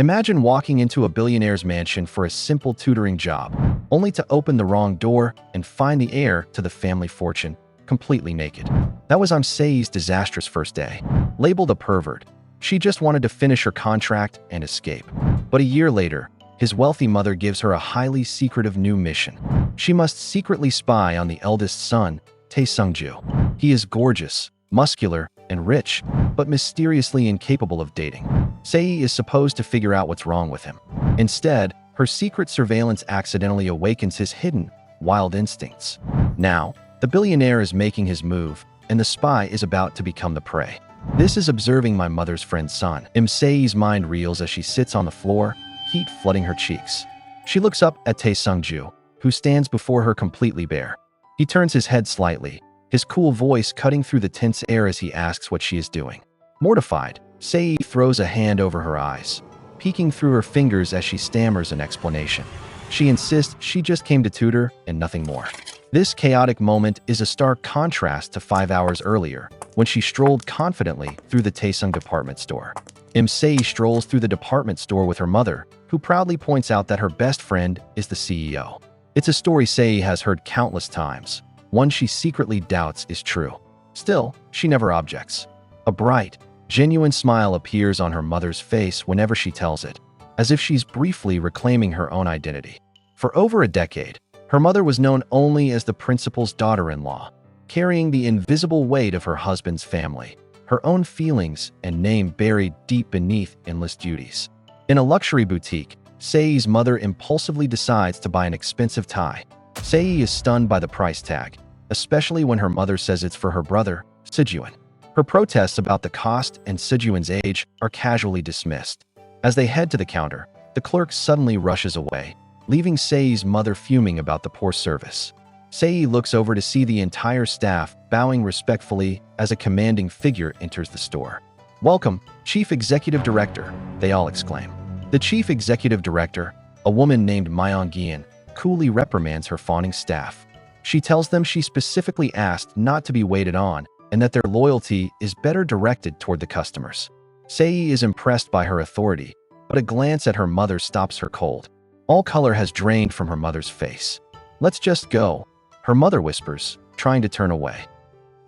Imagine walking into a billionaire's mansion for a simple tutoring job, only to open the wrong door and find the heir to the family fortune completely naked. That was Seyi's disastrous first day. Labeled a pervert, she just wanted to finish her contract and escape. But a year later, his wealthy mother gives her a highly secretive new mission. She must secretly spy on the eldest son, Tae Seung-ju. He is gorgeous, muscular, and rich, but mysteriously incapable of dating. Seyi is supposed to figure out what's wrong with him. Instead, her secret surveillance accidentally awakens his hidden, wild instincts. Now, the billionaire is making his move, and the spy is about to become the prey. This is observing my mother's friend's son. Seyi's mind reels as she sits on the floor, heat flooding her cheeks. She looks up at Tae Seung-ju, who stands before her completely bare. He turns his head slightly, his cool voice cutting through the tense air as he asks what she is doing. Mortified, Seyi throws a hand over her eyes, peeking through her fingers as she stammers an explanation. She insists she just came to tutor and nothing more. This chaotic moment is a stark contrast to 5 hours earlier, when she strolled confidently through the Taesung department store. Seyi strolls through the department store with her mother, who proudly points out that her best friend is the CEO. It's a story Seyi has heard countless times, one she secretly doubts is true. Still, she never objects. A bright, genuine smile appears on her mother's face whenever she tells it, as if she's briefly reclaiming her own identity. For over a decade, her mother was known only as the principal's daughter-in-law, carrying the invisible weight of her husband's family, her own feelings and name buried deep beneath endless duties. In a luxury boutique, Seyi's mother impulsively decides to buy an expensive tie. Seyi is stunned by the price tag, especially when her mother says it's for her brother, Sejuan. Her protests about the cost and Sejuan's age are casually dismissed. As they head to the counter, the clerk suddenly rushes away, leaving Seyi's mother fuming about the poor service. Seyi looks over to see the entire staff bowing respectfully as a commanding figure enters the store. "Welcome, Chief Executive Director," they all exclaim. The Chief Executive Director, a woman named Myung-gian, coolly reprimands her fawning staff. She tells them she specifically asked not to be waited on and that their loyalty is better directed toward the customers. Seyi is impressed by her authority, but a glance at her mother stops her cold. All color has drained from her mother's face. "Let's just go," her mother whispers, trying to turn away.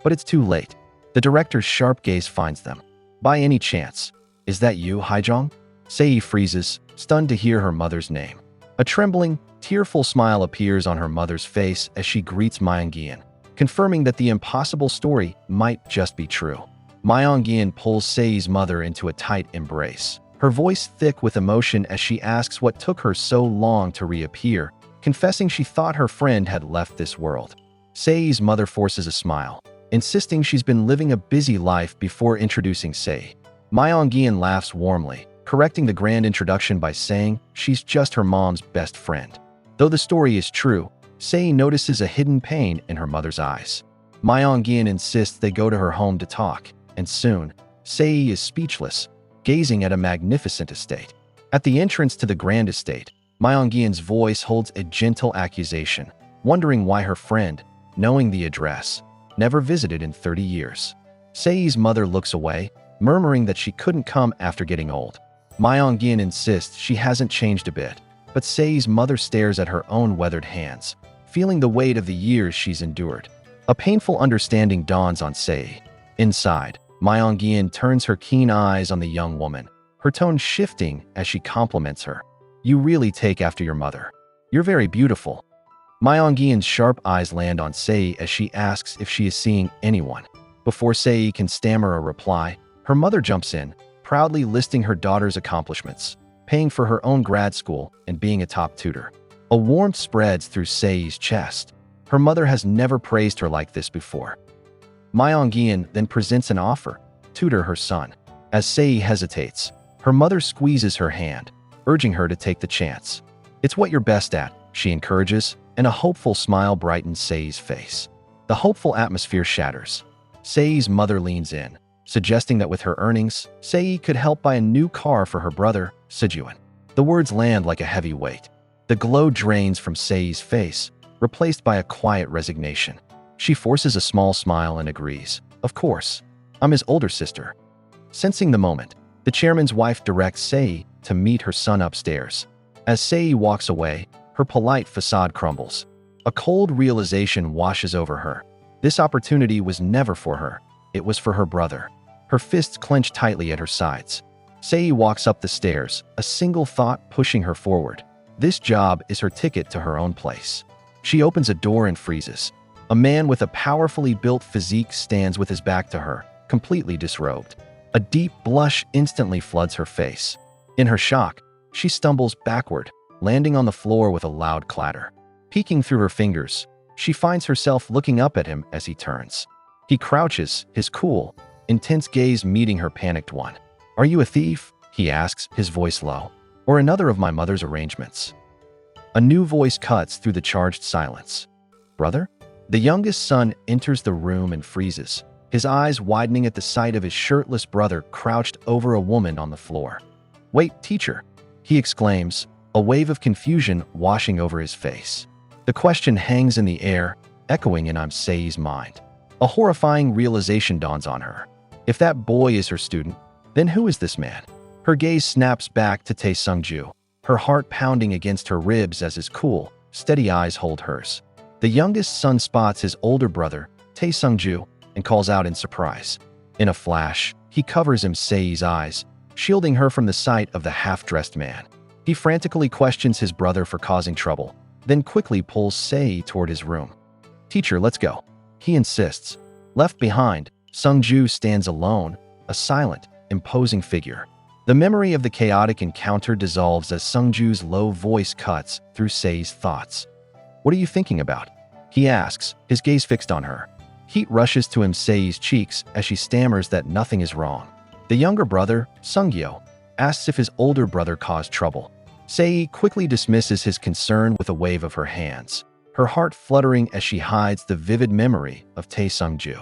But it's too late. The director's sharp gaze finds them. "By any chance, is that you, Haijong?" Seyi freezes, stunned to hear her mother's name. A trembling, tearful smile appears on her mother's face as she greets Myung-gian, confirming that the impossible story might just be true. Myung-gian pulls Seyi's mother into a tight embrace, her voice thick with emotion as she asks what took her so long to reappear, confessing she thought her friend had left this world. Seyi's mother forces a smile, insisting she's been living a busy life before introducing Seyi. Myung-gian laughs warmly, correcting the grand introduction by saying she's just her mom's best friend. Though the story is true, Seyi notices a hidden pain in her mother's eyes. Myung-gian insists they go to her home to talk, and soon, Seyi is speechless, gazing at a magnificent estate. At the entrance to the grand estate, Myung-gian's voice holds a gentle accusation, wondering why her friend, knowing the address, never visited in 30 years. Seyi's mother looks away, murmuring that she couldn't come after getting old. Myung-gian insists she hasn't changed a bit, but Seyi's mother stares at her own weathered hands, feeling the weight of the years she's endured. A painful understanding dawns on Seyi. Inside, Myung-gian turns her keen eyes on the young woman, her tone shifting as she compliments her. "You really take after your mother. You're very beautiful." Myung-gian's sharp eyes land on Seyi as she asks if she is seeing anyone. Before Seyi can stammer a reply, her mother jumps in, proudly listing her daughter's accomplishments, paying for her own grad school and being a top tutor. A warmth spreads through Seyi's chest. Her mother has never praised her like this before. Myung-gian then presents an offer, tutor her son. As Seyi hesitates, her mother squeezes her hand, urging her to take the chance. "It's what you're best at," she encourages, and a hopeful smile brightens Seyi's face. The hopeful atmosphere shatters. Seyi's mother leans in, suggesting that with her earnings, Seyi could help buy a new car for her brother, Sejuan. The words land like a heavy weight. The glow drains from Seyi's face, replaced by a quiet resignation. She forces a small smile and agrees. "Of course. I'm his older sister." Sensing the moment, the chairman's wife directs Seyi to meet her son upstairs. As Seyi walks away, her polite facade crumbles. A cold realization washes over her. This opportunity was never for her. It was for her brother. Her fists clench tightly at her sides. Seyi walks up the stairs, a single thought pushing her forward. This job is her ticket to her own place. She opens a door and freezes. A man with a powerfully built physique stands with his back to her, completely disrobed. A deep blush instantly floods her face. In her shock, she stumbles backward, landing on the floor with a loud clatter. Peeking through her fingers, she finds herself looking up at him as he turns. He crouches, his cool, intense gaze meeting her panicked one. "Are you a thief?" he asks, his voice low. "Or another of my mother's arrangements?" A new voice cuts through the charged silence. "Brother?" The youngest son enters the room and freezes, his eyes widening at the sight of his shirtless brother crouched over a woman on the floor. "Wait, teacher," he exclaims, a wave of confusion washing over his face. The question hangs in the air, echoing in Seyi's mind. A horrifying realization dawns on her. If that boy is her student, then who is this man? Her gaze snaps back to Tae Seung-ju, her heart pounding against her ribs as his cool, steady eyes hold hers. The youngest son spots his older brother, Tae Seung-ju, and calls out in surprise. In a flash, he covers Seyi's eyes, shielding her from the sight of the half-dressed man. He frantically questions his brother for causing trouble, then quickly pulls Seyi toward his room. "Teacher, let's go," he insists. Left behind, Seung-ju stands alone, a silent, imposing figure. The memory of the chaotic encounter dissolves as Seung-ju's low voice cuts through Seyi's thoughts. "What are you thinking about?" he asks, his gaze fixed on her. Heat rushes to Seyi's cheeks as she stammers that nothing is wrong. The younger brother, Seung-gyo, asks if his older brother caused trouble. Seyi quickly dismisses his concern with a wave of her hands, her heart fluttering as she hides the vivid memory of Tae Seung-ju.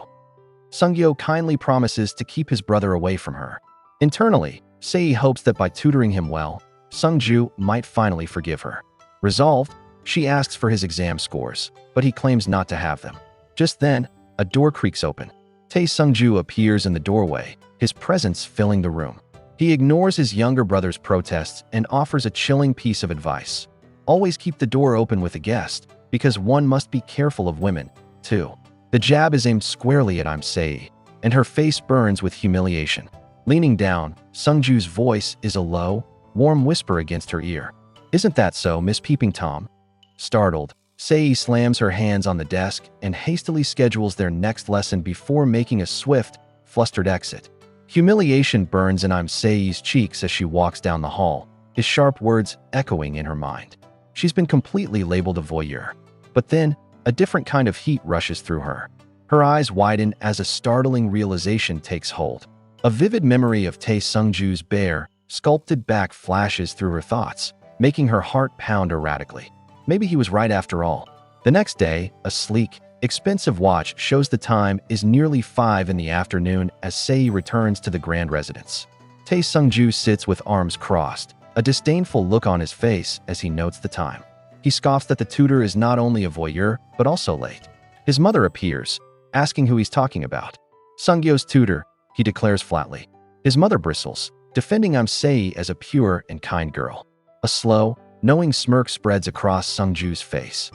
Seung-gyo kindly promises to keep his brother away from her. Internally, Seyi hopes that by tutoring him well, Seung-ju might finally forgive her. Resolved, she asks for his exam scores, but he claims not to have them. Just then, a door creaks open. Tae Seung-ju appears in the doorway, his presence filling the room. He ignores his younger brother's protests and offers a chilling piece of advice. Always keep the door open with a guest, because one must be careful of women, too. The jab is aimed squarely at Seyi, and her face burns with humiliation. Leaning down, Seung-ju's voice is a low, warm whisper against her ear. "Isn't that so, Miss Peeping Tom?" Startled, Seyi slams her hands on the desk and hastily schedules their next lesson before making a swift, flustered exit. Humiliation burns in Seyi's cheeks as she walks down the hall, his sharp words echoing in her mind. She's been completely labeled a voyeur. But then, a different kind of heat rushes through her. Her eyes widen as a startling realization takes hold. A vivid memory of Tae Seung-ju's bare, sculpted back flashes through her thoughts, making her heart pound erratically. Maybe he was right after all. The next day, a sleek, expensive watch shows the time is nearly 5 in the afternoon as Seyi returns to the grand residence. Tae Seung-ju sits with arms crossed, a disdainful look on his face as he notes the time. He scoffs that the tutor is not only a voyeur, but also late. His mother appears, asking who he's talking about. Seung-gyo's tutor, he declares flatly. His mother bristles, defending Seyi as a pure and kind girl. A slow, knowing smirk spreads across Seung-ju's face.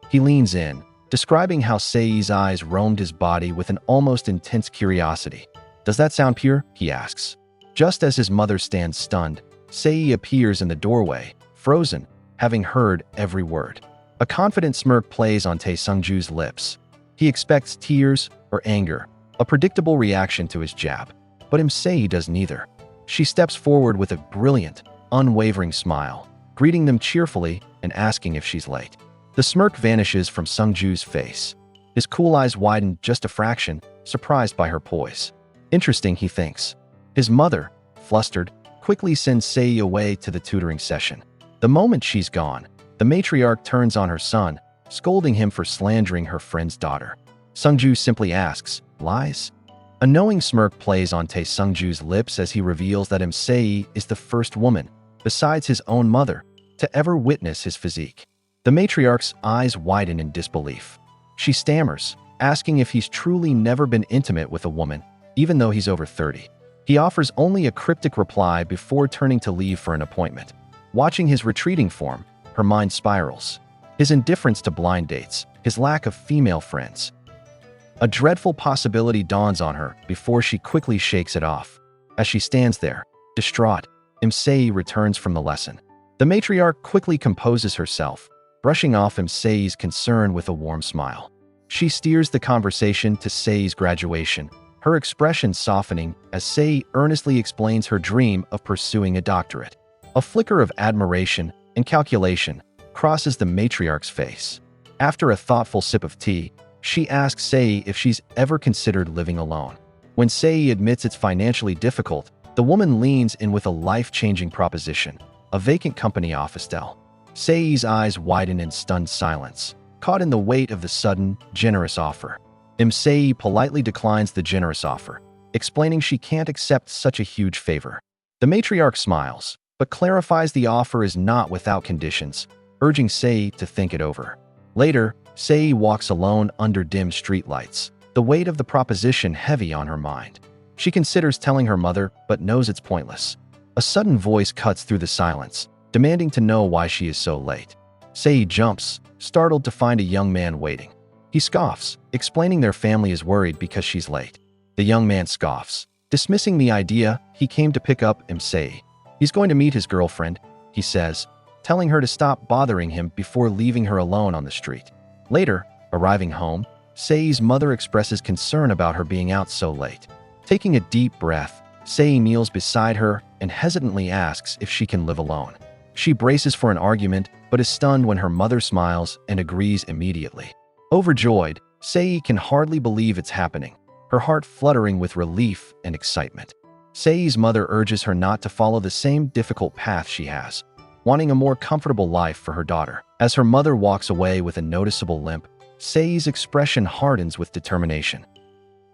He leans in, describing how Seyi's eyes roamed his body with an almost intense curiosity. "Does that sound pure?" he asks. Just as his mother stands stunned, Seyi appears in the doorway, frozen, having heard every word. A confident smirk plays on Tae Seung-ju's lips. He expects tears or anger, a predictable reaction to his jab. But Seyi does neither. She steps forward with a brilliant, unwavering smile, greeting them cheerfully and asking if she's late. The smirk vanishes from Seung-ju's face. His cool eyes widen just a fraction, surprised by her poise. Interesting, he thinks. His mother, flustered, quickly sends Seyi away to the tutoring session. The moment she's gone, the matriarch turns on her son, scolding him for slandering her friend's daughter. Seung-ju simply asks, "Lies?" A knowing smirk plays on Tae Seung-ju's lips as he reveals that Seyi is the first woman, besides his own mother, to ever witness his physique. The matriarch's eyes widen in disbelief. She stammers, asking if he's truly never been intimate with a woman, even though he's over 30. He offers only a cryptic reply before turning to leave for an appointment. Watching his retreating form, her mind spirals. His indifference to blind dates, his lack of female friends. A dreadful possibility dawns on her before she quickly shakes it off. As she stands there, distraught, Seyi returns from the lesson. The matriarch quickly composes herself, brushing off Seyi's concern with a warm smile. She steers the conversation to Seyi's graduation, her expression softening as Seyi earnestly explains her dream of pursuing a doctorate. A flicker of admiration and calculation crosses the matriarch's face. After a thoughtful sip of tea, she asks Seyi if she's ever considered living alone. When Seyi admits it's financially difficult, the woman leans in with a life-changing proposition, a vacant company office dell. Seyi's eyes widen in stunned silence, caught in the weight of the sudden, generous offer. Seyi politely declines the generous offer, explaining she can't accept such a huge favor. The matriarch smiles, but clarifies the offer is not without conditions, urging Seyi to think it over. Later, Seyi walks alone under dim streetlights, the weight of the proposition heavy on her mind. She considers telling her mother, but knows it's pointless. A sudden voice cuts through the silence, demanding to know why she is so late. Seyi jumps, startled to find a young man waiting. He scoffs, explaining their family is worried because she's late. The young man scoffs, dismissing the idea he came to pick up Seyi. He's going to meet his girlfriend, he says, telling her to stop bothering him before leaving her alone on the street. Later, arriving home, Seyi's mother expresses concern about her being out so late. Taking a deep breath, Seyi kneels beside her and hesitantly asks if she can live alone. She braces for an argument, but is stunned when her mother smiles and agrees immediately. Overjoyed, Seyi can hardly believe it's happening, her heart fluttering with relief and excitement. Seyi's mother urges her not to follow the same difficult path she has, wanting a more comfortable life for her daughter. As her mother walks away with a noticeable limp, Seyi's expression hardens with determination.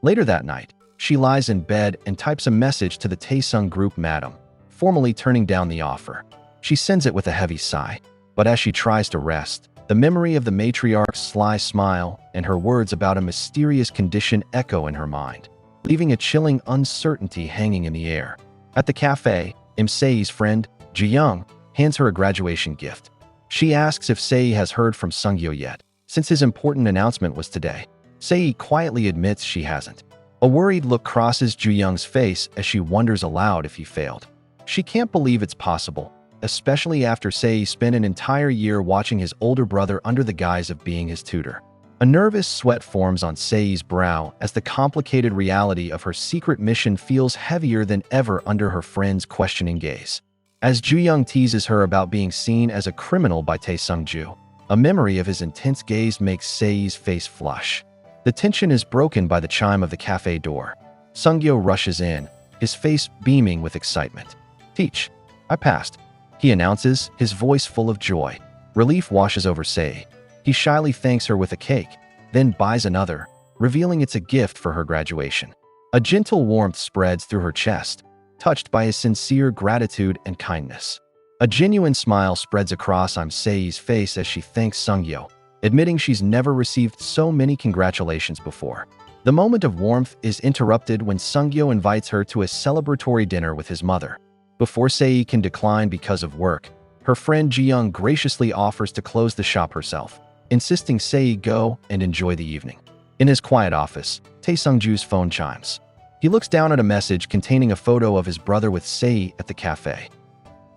Later that night, she lies in bed and types a message to the Tae Seung group madam, formally turning down the offer. She sends it with a heavy sigh, but as she tries to rest, the memory of the matriarch's sly smile and her words about a mysterious condition echo in her mind, leaving a chilling uncertainty hanging in the air. At the cafe, Seyi's friend, Ji-young, hands her a graduation gift. She asks if Seyi has heard from Seung-ju yet, since his important announcement was today. Seyi quietly admits she hasn't. A worried look crosses Ji-young's face as she wonders aloud if he failed. She can't believe it's possible, especially after Seyi spent an entire year watching his older brother under the guise of being his tutor. A nervous sweat forms on Seyi's brow as the complicated reality of her secret mission feels heavier than ever under her friend's questioning gaze. As Ji-young teases her about being seen as a criminal by Tae Seung-ju, a memory of his intense gaze makes Seyi's face flush. The tension is broken by the chime of the cafe door. Seung-ju rushes in, his face beaming with excitement. "Teach, I passed," he announces, his voice full of joy. Relief washes over Seyi. He shyly thanks her with a cake, then buys another, revealing it's a gift for her graduation. A gentle warmth spreads through her chest, touched by his sincere gratitude and kindness. A genuine smile spreads across Seyi's face as she thanks Seung-ju, admitting she's never received so many congratulations before. The moment of warmth is interrupted when Seung-ju invites her to a celebratory dinner with his mother. Before Seyi can decline because of work, her friend Ji-young graciously offers to close the shop herself, insisting Seyi go and enjoy the evening. In his quiet office, Tae Seung-ju's phone chimes. He looks down at a message containing a photo of his brother with Seyi at the cafe.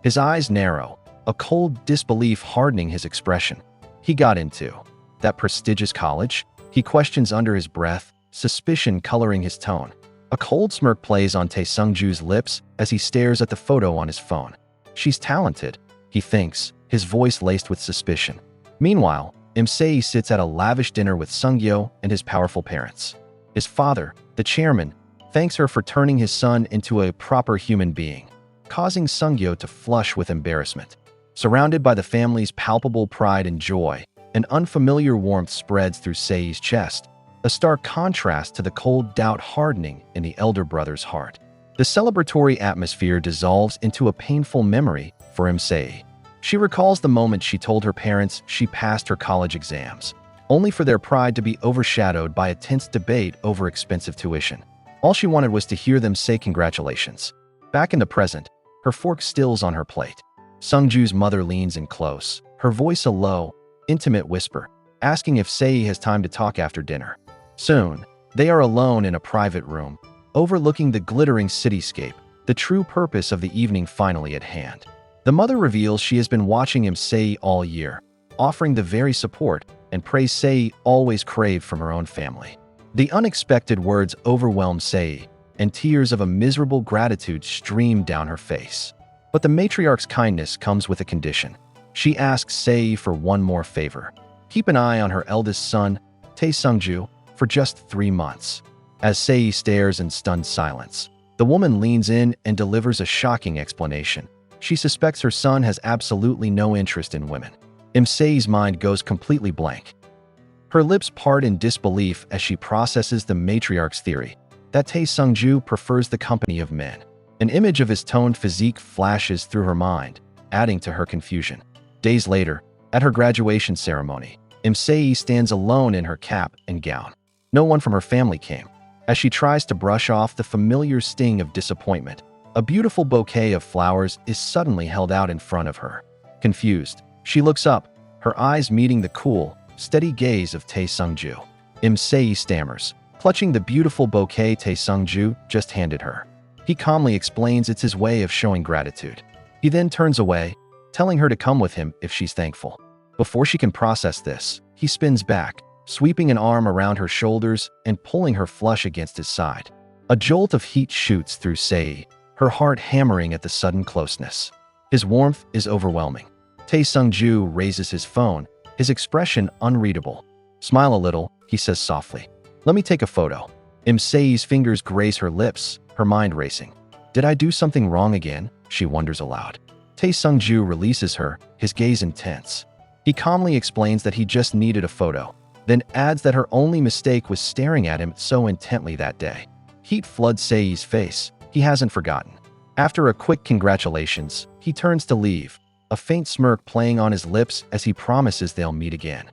His eyes narrow, a cold disbelief hardening his expression. He got into that prestigious college? He questions under his breath, suspicion coloring his tone. A cold smirk plays on Tae Seung-ju's lips as he stares at the photo on his phone. She's talented, he thinks, his voice laced with suspicion. Meanwhile, Seyi sits at a lavish dinner with Seung-ju and his powerful parents. His father, the chairman, thanks her for turning his son into a proper human being, causing Seung-ju to flush with embarrassment. Surrounded by the family's palpable pride and joy, an unfamiliar warmth spreads through Seyi's chest, a stark contrast to the cold doubt hardening in the elder brother's heart. The celebratory atmosphere dissolves into a painful memory for Seyi. She recalls the moment she told her parents she passed her college exams, only for their pride to be overshadowed by a tense debate over expensive tuition. All she wanted was to hear them say congratulations. Back in the present, her fork still's on her plate. Seung-ju's mother leans in close, her voice a low, intimate whisper, asking if Seyi has time to talk after dinner. Soon, they are alone in a private room, overlooking the glittering cityscape, the true purpose of the evening finally at hand. The mother reveals she has been watching him Seyi all year, offering the very support and praise Seyi always craved from her own family. The unexpected words overwhelm Seyi, and tears of a miserable gratitude stream down her face. But the matriarch's kindness comes with a condition. She asks Seyi for one more favor. Keep an eye on her eldest son, Tae Seung-ju, for just 3 months. As Seyi stares in stunned silence, the woman leans in and delivers a shocking explanation. She suspects her son has absolutely no interest in women. Seyi's mind goes completely blank. Her lips part in disbelief as she processes the matriarch's theory that Tae Seung-ju prefers the company of men. An image of his toned physique flashes through her mind, adding to her confusion. Days later, at her graduation ceremony, Seyi stands alone in her cap and gown. No one from her family came. As she tries to brush off the familiar sting of disappointment, a beautiful bouquet of flowers is suddenly held out in front of her. Confused, she looks up, her eyes meeting the cool, steady gaze of Tae Seung-ju. Seyi stammers, clutching the beautiful bouquet Tae Seung-ju just handed her. He calmly explains it's his way of showing gratitude. He then turns away, telling her to come with him if she's thankful. Before she can process this, he spins back, sweeping an arm around her shoulders and pulling her flush against his side. A jolt of heat shoots through Seyi, her heart hammering at the sudden closeness. His warmth is overwhelming. Tae Seung-ju raises his phone, his expression unreadable. Smile a little, he says softly. Let me take a photo. Seyi's fingers graze her lips, her mind racing. Did I do something wrong again? She wonders aloud. Tae Seung-ju releases her, his gaze intense. He calmly explains that he just needed a photo, then adds that her only mistake was staring at him so intently that day. Heat floods Seyi's face. He hasn't forgotten. After a quick congratulations, he turns to leave, a faint smirk playing on his lips as he promises they'll meet again.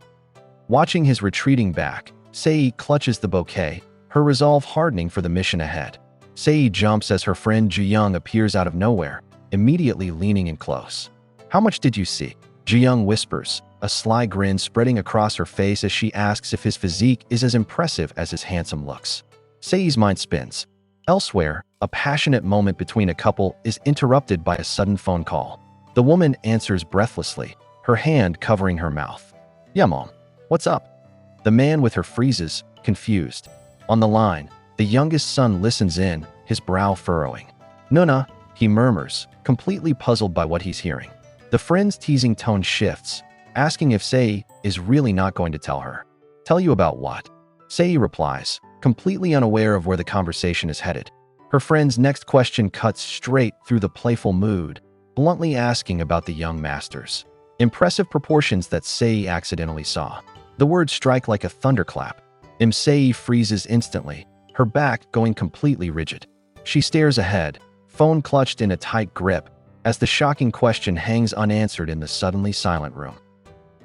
Watching his retreating back, Seyi clutches the bouquet, her resolve hardening for the mission ahead. Seyi jumps as her friend Ju-young appears out of nowhere, immediately leaning in close. How much did you see? Ju-young whispers, a sly grin spreading across her face as she asks if his physique is as impressive as his handsome looks. Seyi's mind spins. Elsewhere, a passionate moment between a couple is interrupted by a sudden phone call. The woman answers breathlessly, her hand covering her mouth. Yeah, Mom. What's up? The man with her freezes, confused. On the line, the youngest son listens in, his brow furrowing. Nuna, he murmurs, completely puzzled by what he's hearing. The friend's teasing tone shifts, asking if Seyi is really not going to tell her. Tell you about what? Seyi replies, completely unaware of where the conversation is headed. Her friend's next question cuts straight through the playful mood, bluntly asking about the young masters. Impressive proportions that Seyi accidentally saw. The words strike like a thunderclap. Seyi freezes instantly, her back going completely rigid. She stares ahead, phone clutched in a tight grip, as the shocking question hangs unanswered in the suddenly silent room.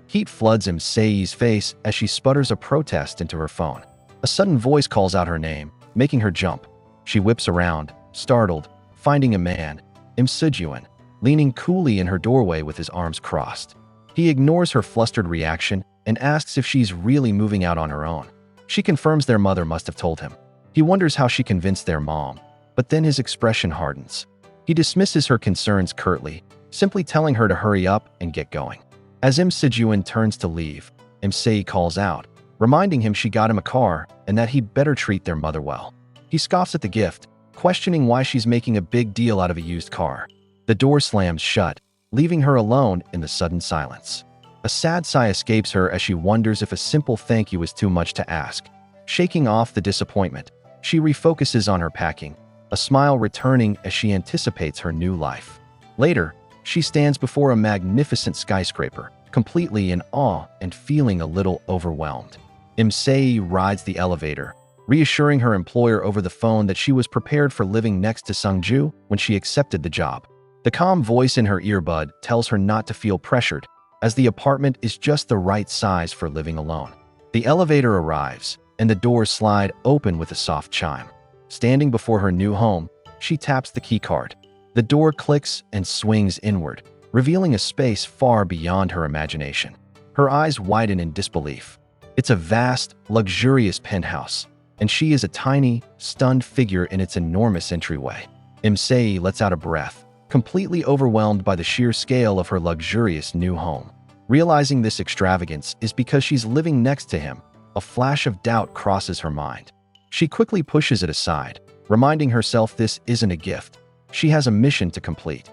Heat floods Seyi's face as she sputters a protest into her phone. A sudden voice calls out her name, making her jump. She whips around, startled, finding a man, Seung-ju, leaning coolly in her doorway with his arms crossed. He ignores her flustered reaction and asks if she's really moving out on her own. She confirms their mother must have told him. He wonders how she convinced their mom, but then his expression hardens. He dismisses her concerns curtly, simply telling her to hurry up and get going. As Seung-ju turns to leave, Seyi calls out, reminding him she got him a car and that he'd better treat their mother well. He scoffs at the gift, questioning why she's making a big deal out of a used car. The door slams shut, leaving her alone in the sudden silence. A sad sigh escapes her as she wonders if a simple thank you is too much to ask. Shaking off the disappointment, she refocuses on her packing, a smile returning as she anticipates her new life. Later, she stands before a magnificent skyscraper, completely in awe and feeling a little overwhelmed. Seyi rides the elevator, reassuring her employer over the phone that she was prepared for living next to Seung-ju when she accepted the job. The calm voice in her earbud tells her not to feel pressured, as the apartment is just the right size for living alone. The elevator arrives, and the doors slide open with a soft chime. Standing before her new home, she taps the keycard. The door clicks and swings inward, revealing a space far beyond her imagination. Her eyes widen in disbelief. It's a vast, luxurious penthouse, and she is a tiny, stunned figure in its enormous entryway. Seyi lets out a breath, completely overwhelmed by the sheer scale of her luxurious new home. Realizing this extravagance is because she's living next to him, a flash of doubt crosses her mind. She quickly pushes it aside, reminding herself this isn't a gift. She has a mission to complete.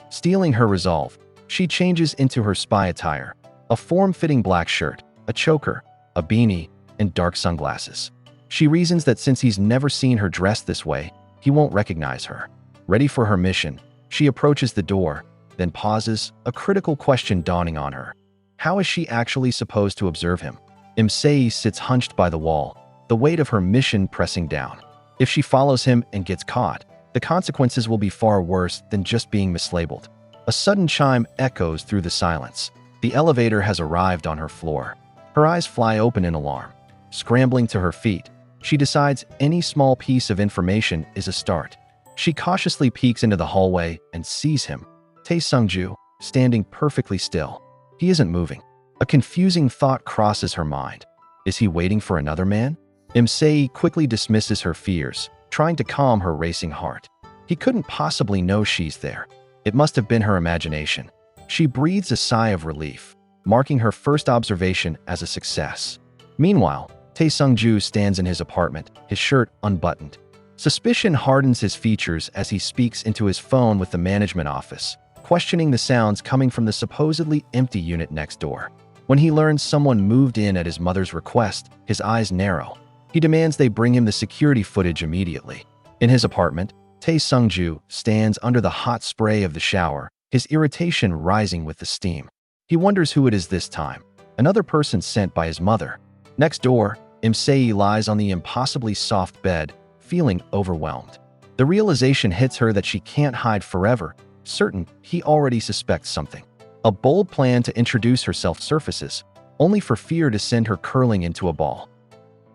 Stealing her resolve, she changes into her spy attire, a form-fitting black shirt, a choker, a beanie, and dark sunglasses. She reasons that since he's never seen her dressed this way, he won't recognize her. Ready for her mission, she approaches the door, then pauses, a critical question dawning on her. How is she actually supposed to observe him? Seyi sits hunched by the wall, the weight of her mission pressing down. If she follows him and gets caught, the consequences will be far worse than just being mislabeled. A sudden chime echoes through the silence. The elevator has arrived on her floor. Her eyes fly open in alarm. Scrambling to her feet, she decides any small piece of information is a start. She cautiously peeks into the hallway and sees him, Tae Seung-ju, standing perfectly still. He isn't moving. A confusing thought crosses her mind. Is he waiting for another man? Seyi quickly dismisses her fears, trying to calm her racing heart. He couldn't possibly know she's there. It must have been her imagination. She breathes a sigh of relief, marking her first observation as a success. Meanwhile, Tae Seung-ju stands in his apartment, his shirt unbuttoned. Suspicion hardens his features as he speaks into his phone with the management office, questioning the sounds coming from the supposedly empty unit next door. When he learns someone moved in at his mother's request, his eyes narrow. He demands they bring him the security footage immediately. In his apartment, Tae Seung-ju stands under the hot spray of the shower, his irritation rising with the steam. He wonders who it is this time. Another person sent by his mother. Next door, Seyi lies on the impossibly soft bed, feeling overwhelmed. The realization hits her that she can't hide forever, certain he already suspects something. A bold plan to introduce herself surfaces, only for fear to send her curling into a ball.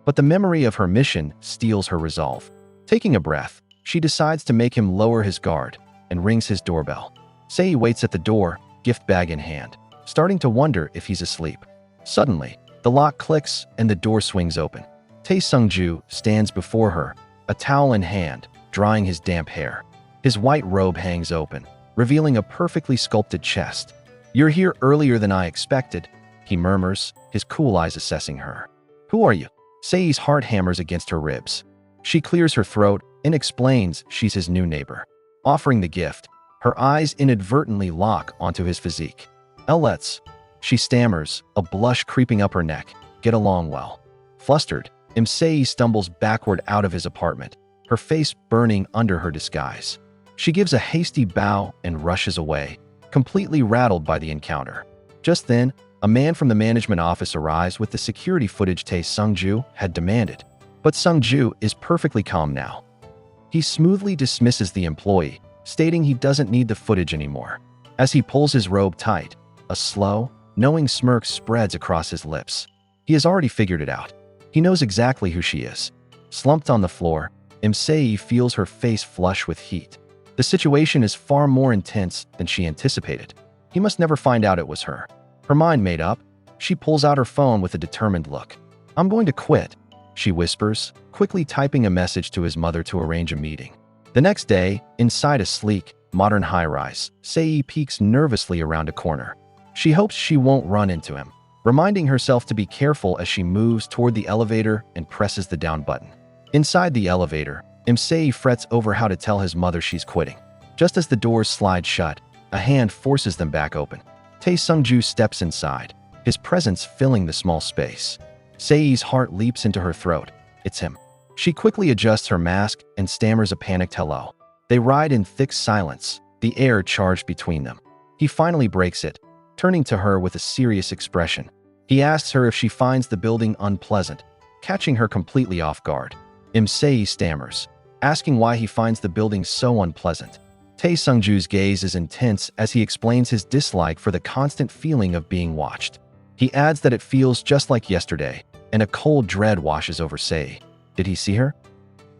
But the memory of her mission steals her resolve. Taking a breath, she decides to make him lower his guard and rings his doorbell. Seyi waits at the door, gift bag in hand, starting to wonder if he's asleep. Suddenly, the lock clicks and the door swings open. Tae Seung-ju stands before her, a towel in hand, drying his damp hair. His white robe hangs open, revealing a perfectly sculpted chest. "You're here earlier than I expected," he murmurs, his cool eyes assessing her. "Who are you?" Seyi's heart hammers against her ribs. She clears her throat and explains she's his new neighbor. Offering the gift, her eyes inadvertently lock onto his physique. "Let's," she stammers, a blush creeping up her neck. "Get along well." Flustered, Seyi stumbles backward out of his apartment, her face burning under her disguise. She gives a hasty bow and rushes away, completely rattled by the encounter. Just then, a man from the management office arrives with the security footage Tae Seung-ju had demanded. But Seung-ju is perfectly calm now. He smoothly dismisses the employee, stating he doesn't need the footage anymore. As he pulls his robe tight, a slow, knowing smirk spreads across his lips. He has already figured it out. He knows exactly who she is. Slumped on the floor, Seyi feels her face flush with heat. The situation is far more intense than she anticipated. He must never find out it was her. Her mind made up, she pulls out her phone with a determined look. "I'm going to quit," she whispers, quickly typing a message to his mother to arrange a meeting. The next day, inside a sleek, modern high-rise, Seyi peeks nervously around a corner. She hopes she won't run into him, reminding herself to be careful as she moves toward the elevator and presses the down button. Inside the elevator, Seyi frets over how to tell his mother she's quitting. Just as the doors slide shut, a hand forces them back open. Tae Seung-ju steps inside, his presence filling the small space. Seyi's heart leaps into her throat. It's him. She quickly adjusts her mask and stammers a panicked hello. They ride in thick silence, the air charged between them. He finally breaks it, turning to her with a serious expression. He asks her if she finds the building unpleasant, catching her completely off guard. Seyi stammers, asking why he finds the building so unpleasant. Tae Seung-ju's gaze is intense as he explains his dislike for the constant feeling of being watched. He adds that it feels just like yesterday, and a cold dread washes over Seyi. Did he see her?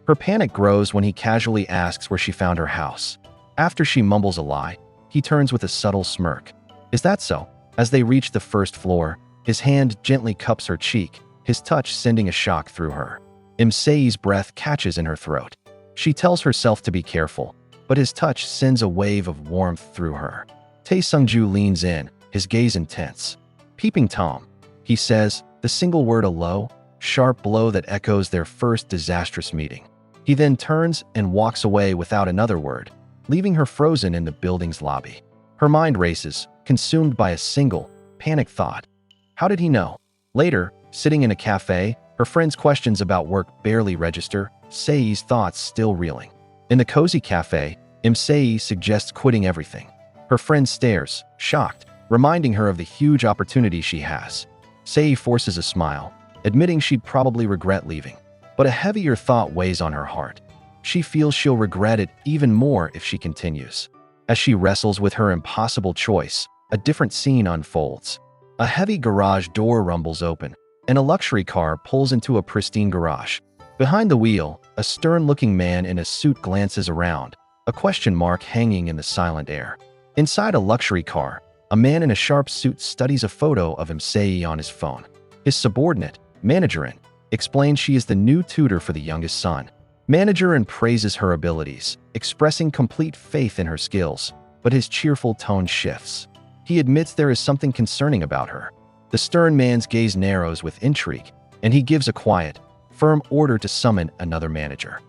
Her panic grows when he casually asks where she found her house. After she mumbles a lie, he turns with a subtle smirk. Is that so? As they reach the first floor, his hand gently cups her cheek, his touch sending a shock through her. Seyi's breath catches in her throat. She tells herself to be careful, but his touch sends a wave of warmth through her. Tae Seung-ju leans in, his gaze intense. Peeping Tom, he says, the single word a low, sharp blow that echoes their first disastrous meeting. He then turns and walks away without another word, leaving her frozen in the building's lobby. Her mind races, consumed by a single, panicked thought. How did he know? Later, sitting in a cafe, her friend's questions about work barely register, Seyi's thoughts still reeling. In the cozy cafe, Seyi suggests quitting everything. Her friend stares, shocked, reminding her of the huge opportunity she has. Seyi forces a smile, admitting she'd probably regret leaving. But a heavier thought weighs on her heart. She feels she'll regret it even more if she continues. As she wrestles with her impossible choice, a different scene unfolds. A heavy garage door rumbles open, and a luxury car pulls into a pristine garage. Behind the wheel, a stern-looking man in a suit glances around, a question mark hanging in the silent air. Inside a luxury car, a man in a sharp suit studies a photo of Seyi on his phone. His subordinate, Managerin, explains she is the new tutor for the youngest son. Managerin praises her abilities, expressing complete faith in her skills, but his cheerful tone shifts. He admits there is something concerning about her. The stern man's gaze narrows with intrigue, and he gives a quiet, firm order to summon another manager.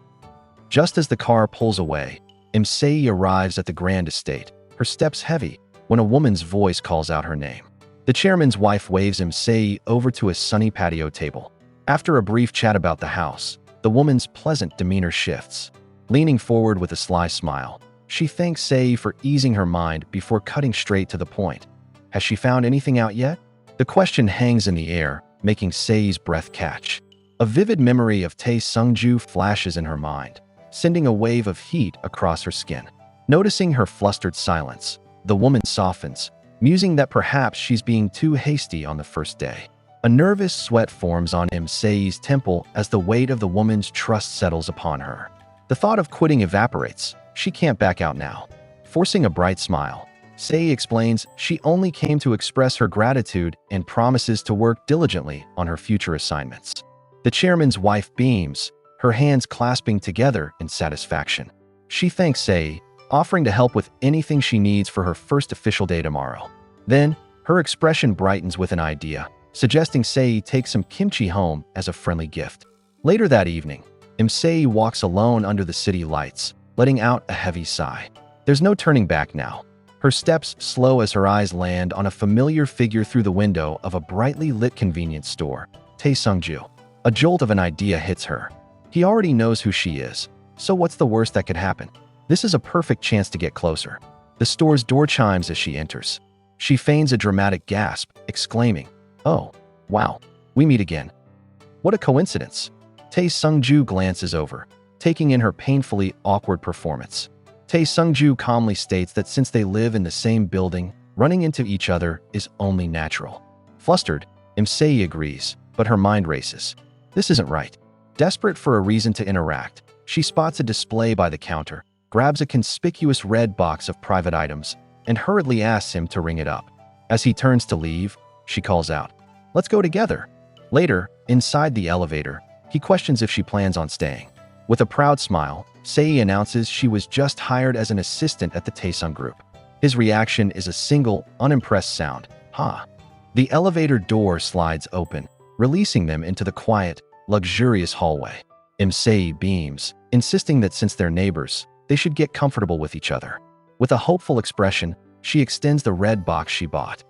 Just as the car pulls away, Seyi arrives at the grand estate, her steps heavy, when a woman's voice calls out her name. The chairman's wife waves Seyi over to a sunny patio table. After a brief chat about the house, the woman's pleasant demeanor shifts. Leaning forward with a sly smile, she thanks Seyi for easing her mind before cutting straight to the point. Has she found anything out yet? The question hangs in the air, making Seyi's breath catch. A vivid memory of Tae Seung-ju flashes in her mind, sending a wave of heat across her skin. Noticing her flustered silence, the woman softens, musing that perhaps she's being too hasty on the first day. A nervous sweat forms on Seyi's temple as the weight of the woman's trust settles upon her. The thought of quitting evaporates. She can't back out now. Forcing a bright smile, Seyi explains she only came to express her gratitude and promises to work diligently on her future assignments. The chairman's wife beams, her hands clasping together in satisfaction. She thanks Seyi, offering to help with anything she needs for her first official day tomorrow. Then, her expression brightens with an idea, suggesting Seyi take some kimchi home as a friendly gift. Later that evening, Seyi walks alone under the city lights, letting out a heavy sigh. There's no turning back now. Her steps slow as her eyes land on a familiar figure through the window of a brightly lit convenience store, Tae Seung-ju. A jolt of an idea hits her. He already knows who she is, so what's the worst that could happen? This is a perfect chance to get closer. The store's door chimes as she enters. She feigns a dramatic gasp, exclaiming, "Oh, wow, we meet again. What a coincidence." Tae Seung-ju glances over, taking in her painfully awkward performance. Tae Seung-ju calmly states that since they live in the same building, running into each other is only natural. Flustered, Seyi agrees, but her mind races. This isn't right. Desperate for a reason to interact, she spots a display by the counter, grabs a conspicuous red box of private items, and hurriedly asks him to ring it up. As he turns to leave, she calls out, "Let's go together." Later, inside the elevator, he questions if she plans on staying. With a proud smile, Seyi announces she was just hired as an assistant at the Taesung Group. His reaction is a single, unimpressed sound, "Ha." The elevator door slides open, releasing them into the quiet, luxurious hallway. Seyi beams, insisting that since they're neighbors, they should get comfortable with each other. With a hopeful expression, she extends the red box she bought.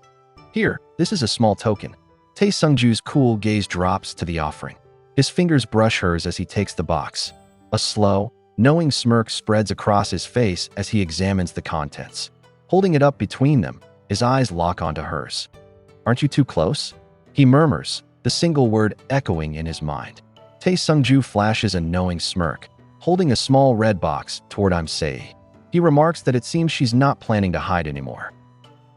"Here, this is a small token." Tae Seung-ju's cool gaze drops to the offering. His fingers brush hers as he takes the box. A slow, knowing smirk spreads across his face as he examines the contents. Holding it up between them, his eyes lock onto hers. "Aren't you too close?" he murmurs, the single word echoing in his mind. Tae Seung-ju flashes a knowing smirk, holding a small red box toward Seyi. He remarks that it seems she's not planning to hide anymore.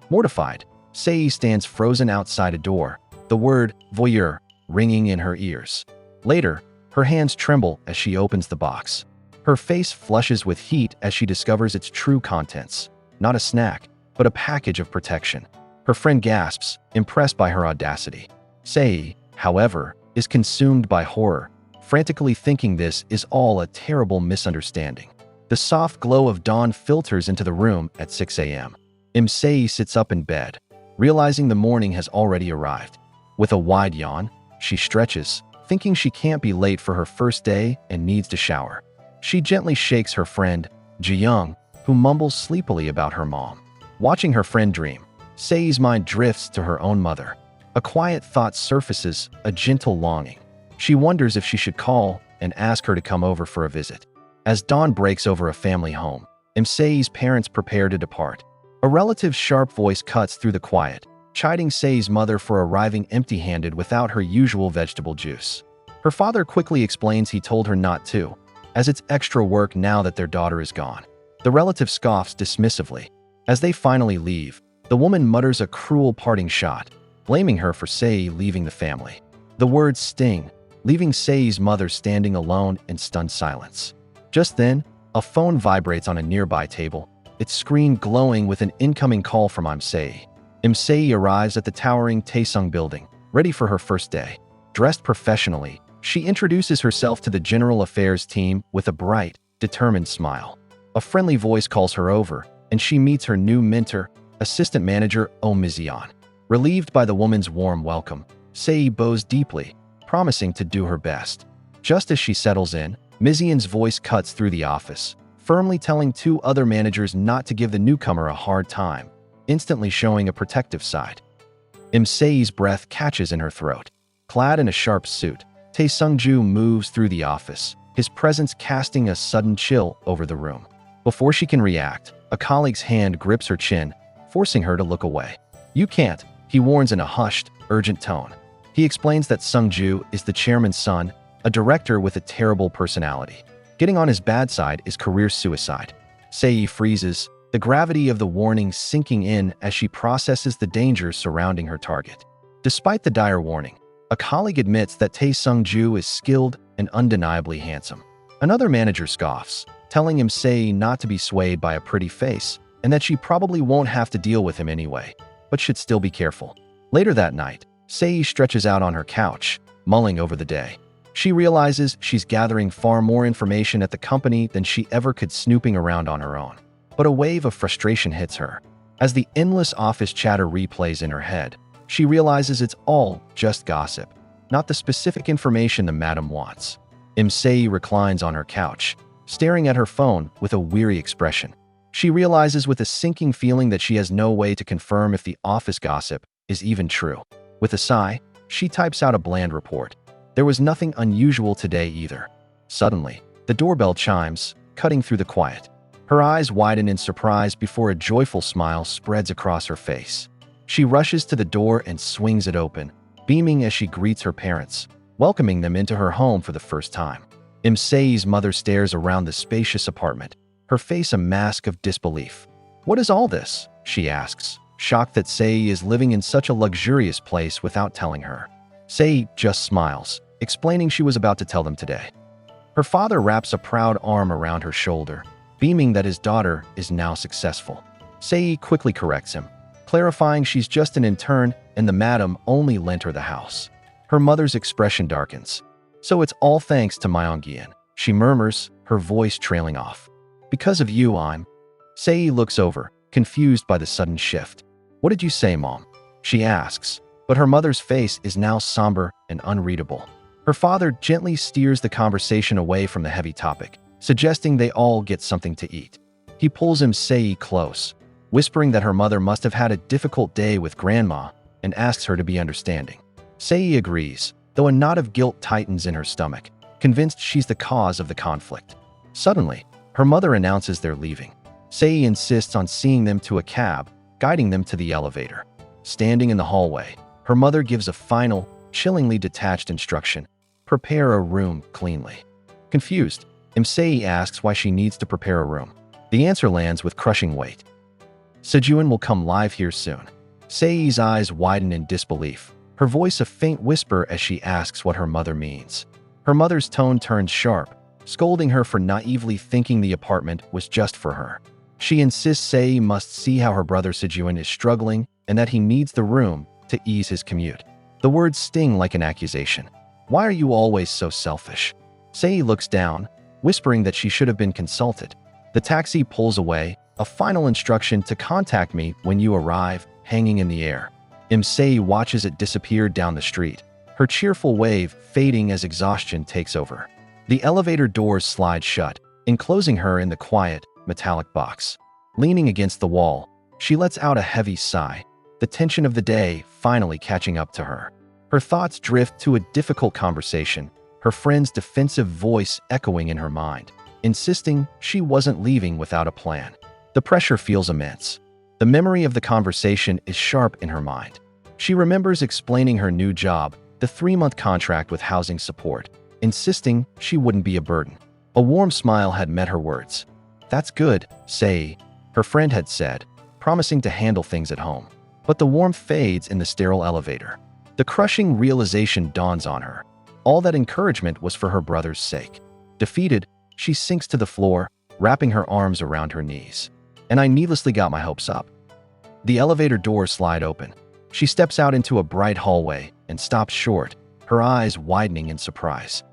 Mortified, Seyi stands frozen outside a door, the word voyeur ringing in her ears. Later, Her hands tremble as she opens the box. Her face flushes with heat as she discovers its true contents. Not a snack, but a package of protection. Her friend gasps, impressed by her audacity. Seyi, however, is consumed by horror, frantically thinking this is all a terrible misunderstanding. The soft glow of dawn filters into the room at 6 a.m. Seyi sits up in bed, realizing the morning has already arrived. With a wide yawn, she stretches, thinking she can't be late for her first day and needs to shower. She gently shakes her friend, Ji-young, who mumbles sleepily about her mom. Watching her friend dream, Seyi's mind drifts to her own mother. A quiet thought surfaces, a gentle longing. She wonders if she should call and ask her to come over for a visit. As dawn breaks over a family home, Seyi's parents prepare to depart. A relative's sharp voice cuts through the quiet, chiding Seyi's mother for arriving empty-handed without her usual vegetable juice. Her father quickly explains he told her not to, as it's extra work now that their daughter is gone. The relative scoffs dismissively. As they finally leave, the woman mutters a cruel parting shot, blaming her for Seyi leaving the family. The words sting, leaving Seyi's mother standing alone in stunned silence. Just then, a phone vibrates on a nearby table, its screen glowing with an incoming call from Seyi. Seyi arrives at the towering Tae Seung building, ready for her first day. Dressed professionally, she introduces herself to the general affairs team with a bright, determined smile. A friendly voice calls her over, and she meets her new mentor, assistant manager Oh Mizion. Relieved by the woman's warm welcome, Seyi bows deeply, promising to do her best. Just as she settles in, Mizion's voice cuts through the office, firmly telling two other managers not to give the newcomer a hard time, instantly showing a protective side. Seyi's breath catches in her throat. Clad in a sharp suit, Tae Seung-ju moves through the office, his presence casting a sudden chill over the room. Before she can react, a colleague's hand grips her chin, forcing her to look away. "You can't," he warns in a hushed, urgent tone. He explains that Seung-ju is the chairman's son, a director with a terrible personality. Getting on his bad side is career suicide. Seyi freezes, the gravity of the warning sinking in as she processes the dangers surrounding her target. Despite the dire warning, a colleague admits that Tae Seung-ju is skilled and undeniably handsome. Another manager scoffs, telling Seyi not to be swayed by a pretty face and that she probably won't have to deal with him anyway, but should still be careful. Later that night, Seyi stretches out on her couch, mulling over the day. She realizes she's gathering far more information at the company than she ever could snooping around on her own. But a wave of frustration hits her. As the endless office chatter replays in her head, she realizes it's all just gossip, not the specific information the madam wants. Seyi reclines on her couch, staring at her phone with a weary expression. She realizes with a sinking feeling that she has no way to confirm if the office gossip is even true. With a sigh, she types out a bland report. There was nothing unusual today either. Suddenly, the doorbell chimes, cutting through the quiet. Her eyes widen in surprise before a joyful smile spreads across her face. She rushes to the door and swings it open, beaming as she greets her parents, welcoming them into her home for the first time. Seyi's mother stares around the spacious apartment, her face a mask of disbelief. "What is all this?" she asks, shocked that Seyi is living in such a luxurious place without telling her. Seyi just smiles, explaining she was about to tell them today. Her father wraps a proud arm around her shoulder, beaming that his daughter is now successful. Seyi quickly corrects him, clarifying she's just an intern and the madam only lent her the house. Her mother's expression darkens. "So it's all thanks to Myongyeon," she murmurs, her voice trailing off. "Because of you, I'm..." Seyi looks over, confused by the sudden shift. "What did you say, Mom?" she asks, but her mother's face is now somber and unreadable. Her father gently steers the conversation away from the heavy topic, suggesting they all get something to eat. He pulls Seyi close, whispering that her mother must have had a difficult day with grandma, and asks her to be understanding. Seyi agrees, though a knot of guilt tightens in her stomach, convinced she's the cause of the conflict. Suddenly, her mother announces they're leaving. Seyi insists on seeing them to a cab, guiding them to the elevator. Standing in the hallway, her mother gives a final, chillingly detached instruction: prepare a room cleanly. Confused, Seyi asks why she needs to prepare a room. The answer lands with crushing weight: Sejun will come live here soon. Seyi's eyes widen in disbelief, her voice a faint whisper as she asks what her mother means. Her mother's tone turns sharp, scolding her for naively thinking the apartment was just for her. She insists Seyi must see how her brother Sejun is struggling and that he needs the room to ease his commute. The words sting like an accusation. Why are you always so selfish? Seyi looks down, whispering that she should have been consulted. The taxi pulls away, a final instruction to contact me when you arrive, hanging in the air. Seyi watches it disappear down the street, her cheerful wave fading as exhaustion takes over. The elevator doors slide shut, enclosing her in the quiet, metallic box. Leaning against the wall, she lets out a heavy sigh, the tension of the day finally catching up to her. Her thoughts drift to a difficult conversation, her friend's defensive voice echoing in her mind, insisting she wasn't leaving without a plan. The pressure feels immense. The memory of the conversation is sharp in her mind. She remembers explaining her new job, the 3-month contract with housing support, insisting she wouldn't be a burden. A warm smile had met her words. "That's good, Seyi," her friend had said, promising to handle things at home. But the warmth fades in the sterile elevator. The crushing realization dawns on her. All that encouragement was for her brother's sake. Defeated, she sinks to the floor, wrapping her arms around her knees. And I needlessly got my hopes up. The elevator doors slide open. She steps out into a bright hallway and stops short, her eyes widening in surprise.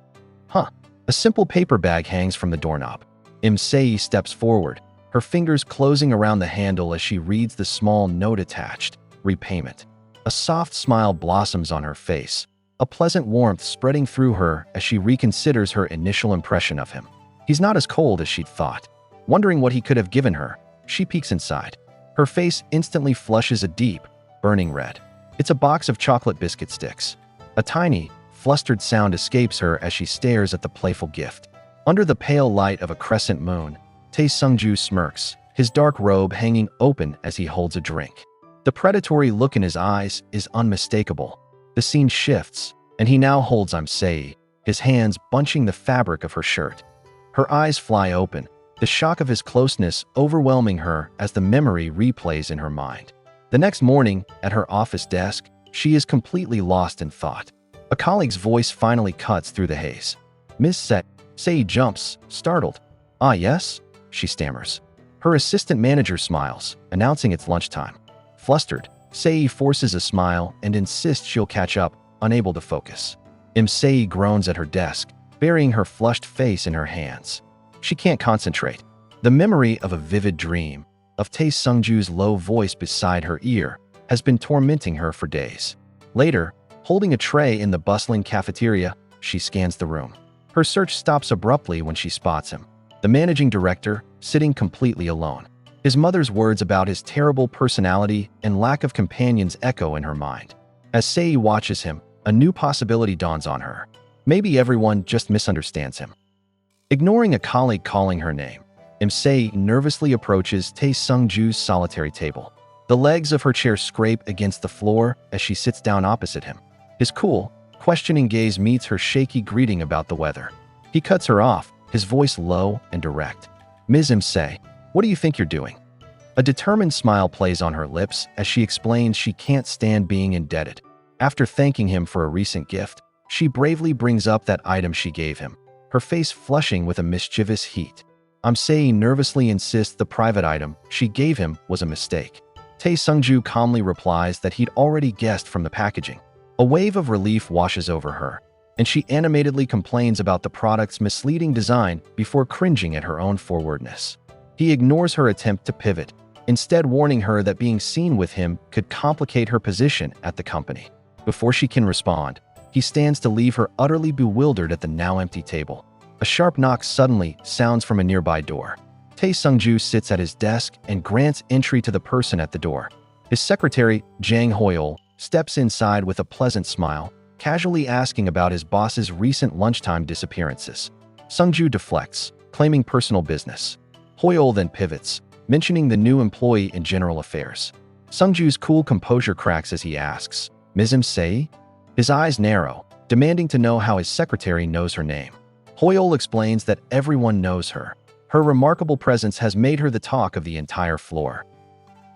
A simple paper bag hangs from the doorknob. Seyi steps forward, her fingers closing around the handle as she reads the small note attached, repayment. A soft smile blossoms on her face, a pleasant warmth spreading through her as she reconsiders her initial impression of him. He's not as cold as she'd thought. Wondering what he could have given her, she peeks inside. Her face instantly flushes a deep, burning red. It's a box of chocolate biscuit sticks. A tiny, flustered sound escapes her as she stares at the playful gift. Under the pale light of a crescent moon, Tae Seung-ju smirks, his dark robe hanging open as he holds a drink. The predatory look in his eyes is unmistakable. The scene shifts, and he now holds Seyi, his hands bunching the fabric of her shirt. Her eyes fly open, the shock of his closeness overwhelming her as the memory replays in her mind. The next morning, at her office desk, she is completely lost in thought. A colleague's voice finally cuts through the haze. "Miss Seyi jumps, startled. "Ah, yes?" she stammers. Her assistant manager smiles, announcing it's lunchtime. Flustered, Seyi forces a smile and insists she'll catch up, unable to focus. Seyi groans at her desk, burying her flushed face in her hands. She can't concentrate. The memory of a vivid dream, of Tae Seung-ju's low voice beside her ear, has been tormenting her for days. Later, holding a tray in the bustling cafeteria, she scans the room. Her search stops abruptly when she spots him, the managing director, sitting completely alone. His mother's words about his terrible personality and lack of companions echo in her mind. As Seyi watches him, a new possibility dawns on her. Maybe everyone just misunderstands him. Ignoring a colleague calling her name, Seyi nervously approaches Tae Seung-ju's solitary table. The legs of her chair scrape against the floor as she sits down opposite him. His cool, questioning gaze meets her shaky greeting about the weather. He cuts her off, his voice low and direct. "Ms. Seyi, what do you think you're doing?" A determined smile plays on her lips as she explains she can't stand being indebted. After thanking him for a recent gift, she bravely brings up that item she gave him, her face flushing with a mischievous heat. Seyi nervously insists the private item she gave him was a mistake. Tae Seung-ju calmly replies that he'd already guessed from the packaging. A wave of relief washes over her, and she animatedly complains about the product's misleading design before cringing at her own forwardness. He ignores her attempt to pivot, instead warning her that being seen with him could complicate her position at the company. Before she can respond, he stands to leave her utterly bewildered at the now empty table. A sharp knock suddenly sounds from a nearby door. Tae Seung-ju sits at his desk and grants entry to the person at the door. His secretary, Jang Hoyeol, steps inside with a pleasant smile, casually asking about his boss's recent lunchtime disappearances. Seung-ju deflects, claiming personal business. Hoyeol then pivots, mentioning the new employee in general affairs. Seung-ju's cool composure cracks as he asks, "Ms. Seyi?" His eyes narrow, demanding to know how his secretary knows her name. Hoyeol explains that everyone knows her. Her remarkable presence has made her the talk of the entire floor.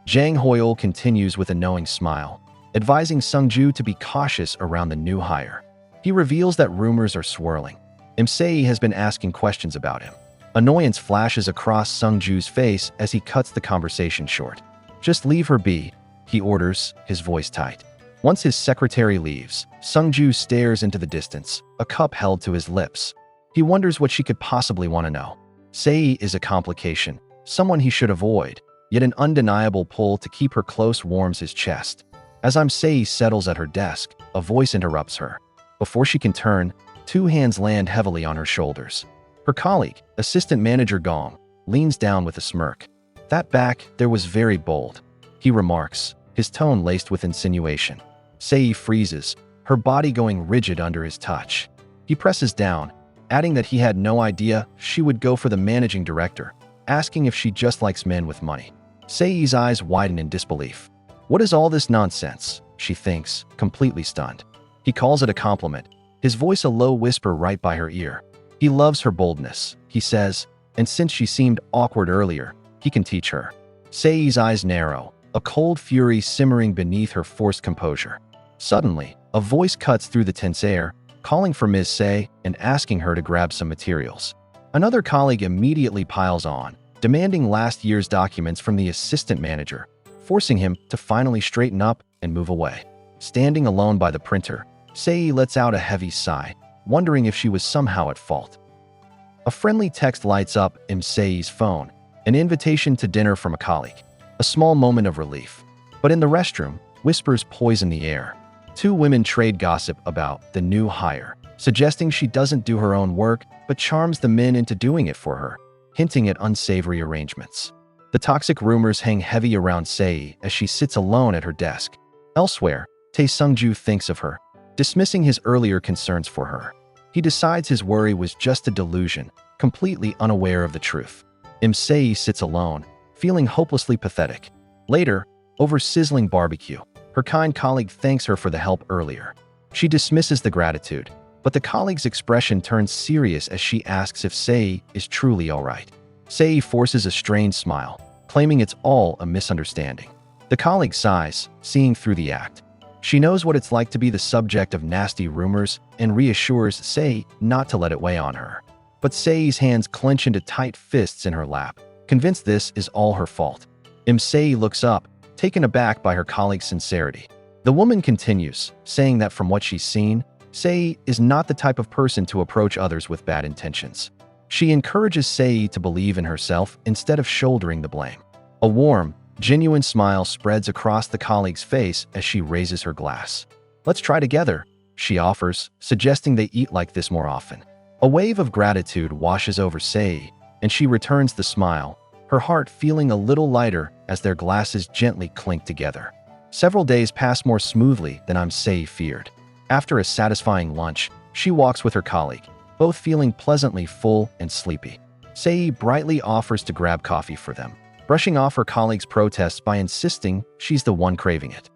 Jang Hoyeol continues with a knowing smile, advising Seung-ju to be cautious around the new hire. He reveals that rumors are swirling, Seyi has been asking questions about him. Annoyance flashes across Seung-ju's face as he cuts the conversation short. "Just leave her be," he orders, his voice tight. Once his secretary leaves, Seung-ju stares into the distance, a cup held to his lips. He wonders what she could possibly want to know. Seyi is a complication, someone he should avoid, yet an undeniable pull to keep her close warms his chest. As Seyi settles at her desk, a voice interrupts her. Before she can turn, two hands land heavily on her shoulders. Her colleague, assistant manager Gong, leans down with a smirk. "That back there was very bold," he remarks, his tone laced with insinuation. Seyi freezes, her body going rigid under his touch. He presses down, adding that he had no idea she would go for the managing director, asking if she just likes men with money. Seyi's eyes widen in disbelief. What is all this nonsense? She thinks, completely stunned. He calls it a compliment, his voice a low whisper right by her ear. He loves her boldness, he says, and since she seemed awkward earlier, he can teach her. Seyi's eyes narrow, a cold fury simmering beneath her forced composure. Suddenly, a voice cuts through the tense air, calling for Ms. Seyi and asking her to grab some materials. Another colleague immediately piles on, demanding last year's documents from the assistant manager, forcing him to finally straighten up and move away. Standing alone by the printer, Seyi lets out a heavy sigh, wondering if she was somehow at fault. A friendly text lights up in Seyi's phone, an invitation to dinner from a colleague. A small moment of relief. But in the restroom, whispers poison the air. Two women trade gossip about the new hire, suggesting she doesn't do her own work but charms the men into doing it for her, hinting at unsavory arrangements. The toxic rumors hang heavy around Seyi as she sits alone at her desk. Elsewhere, Tae Seung-ju thinks of her, dismissing his earlier concerns for her. He decides his worry was just a delusion, completely unaware of the truth. Seyi sits alone, feeling hopelessly pathetic. Later, over sizzling barbecue, her kind colleague thanks her for the help earlier. She dismisses the gratitude, but the colleague's expression turns serious as she asks if Seyi is truly all right. Seyi forces a strained smile, claiming it's all a misunderstanding. The colleague sighs, seeing through the act. She knows what it's like to be the subject of nasty rumors and reassures Seyi not to let it weigh on her. But Seyi's hands clench into tight fists in her lap, convinced this is all her fault. Seyi looks up, taken aback by her colleague's sincerity. The woman continues, saying that from what she's seen, Seyi is not the type of person to approach others with bad intentions. She encourages Seyi to believe in herself instead of shouldering the blame. A warm, genuine smile spreads across the colleague's face as she raises her glass. "Let's try together," she offers, suggesting they eat like this more often. A wave of gratitude washes over Seyi, and she returns the smile, her heart feeling a little lighter as their glasses gently clink together. Several days pass more smoothly than Seyi feared. After a satisfying lunch, she walks with her colleague, both feeling pleasantly full and sleepy. Seyi brightly offers to grab coffee for them, brushing off her colleague's protests by insisting she's the one craving it.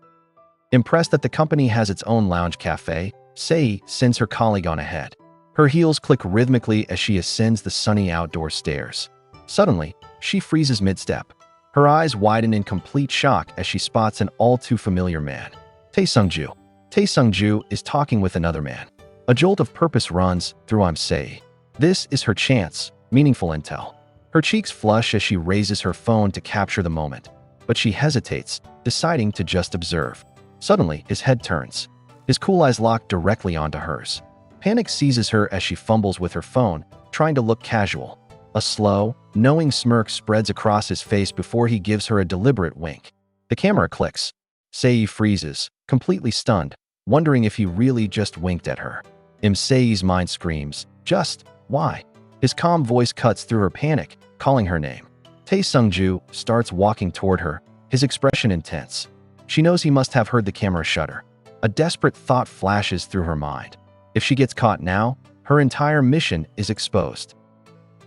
Impressed that the company has its own lounge cafe, Seyi sends her colleague on ahead. Her heels click rhythmically as she ascends the sunny outdoor stairs. Suddenly, she freezes mid-step. Her eyes widen in complete shock as she spots an all-too-familiar man. Tae Seung-ju. Tae Seung-ju is talking with another man. A jolt of purpose runs through Seyi. This is her chance, meaningful intel. Her cheeks flush as she raises her phone to capture the moment, but she hesitates, deciding to just observe. Suddenly, his head turns. His cool eyes lock directly onto hers. Panic seizes her as she fumbles with her phone, trying to look casual. A slow, knowing smirk spreads across his face before he gives her a deliberate wink. The camera clicks. Seyi freezes, completely stunned, wondering if he really just winked at her. Seyi's mind screams, "Just, why?" His calm voice cuts through her panic, calling her name. Tae Seung-ju starts walking toward her, his expression intense. She knows he must have heard the camera shutter. A desperate thought flashes through her mind. If she gets caught now, her entire mission is exposed.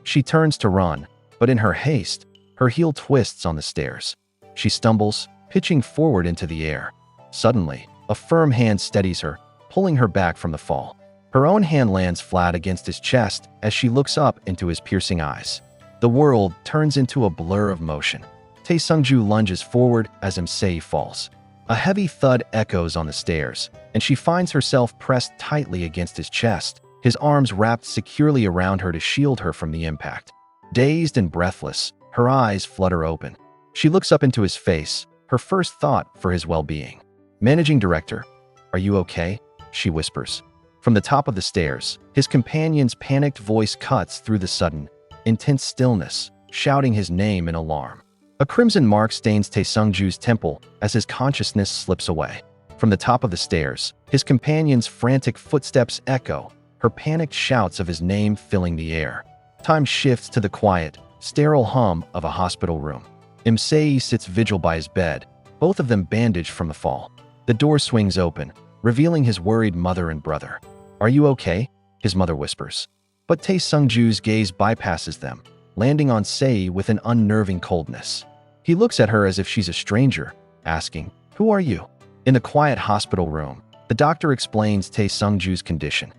She turns to run, but in her haste, her heel twists on the stairs. She stumbles, pitching forward into the air. Suddenly, a firm hand steadies her, pulling her back from the fall. Her own hand lands flat against his chest as she looks up into his piercing eyes. The world turns into a blur of motion. Tae Seung-ju lunges forward as Seyi falls. A heavy thud echoes on the stairs, and she finds herself pressed tightly against his chest, his arms wrapped securely around her to shield her from the impact. Dazed and breathless, her eyes flutter open. She looks up into his face, her first thought for his well-being. "Managing Director, are you okay?" she whispers. From the top of the stairs, his companion's panicked voice cuts through the sudden, intense stillness, shouting his name in alarm. A crimson mark stains Tae Seung-ju's temple as his consciousness slips away. From the top of the stairs, his companion's frantic footsteps echo, her panicked shouts of his name filling the air. Time shifts to the quiet, sterile hum of a hospital room. Seyi sits vigil by his bed, both of them bandaged from the fall. The door swings open, revealing his worried mother and brother. "Are you okay?" his mother whispers. But Tae Seung-ju's gaze bypasses them, landing on Seyi with an unnerving coldness. He looks at her as if she's a stranger, asking, "Who are you?" In the quiet hospital room, the doctor explains Tae Seung-ju's condition.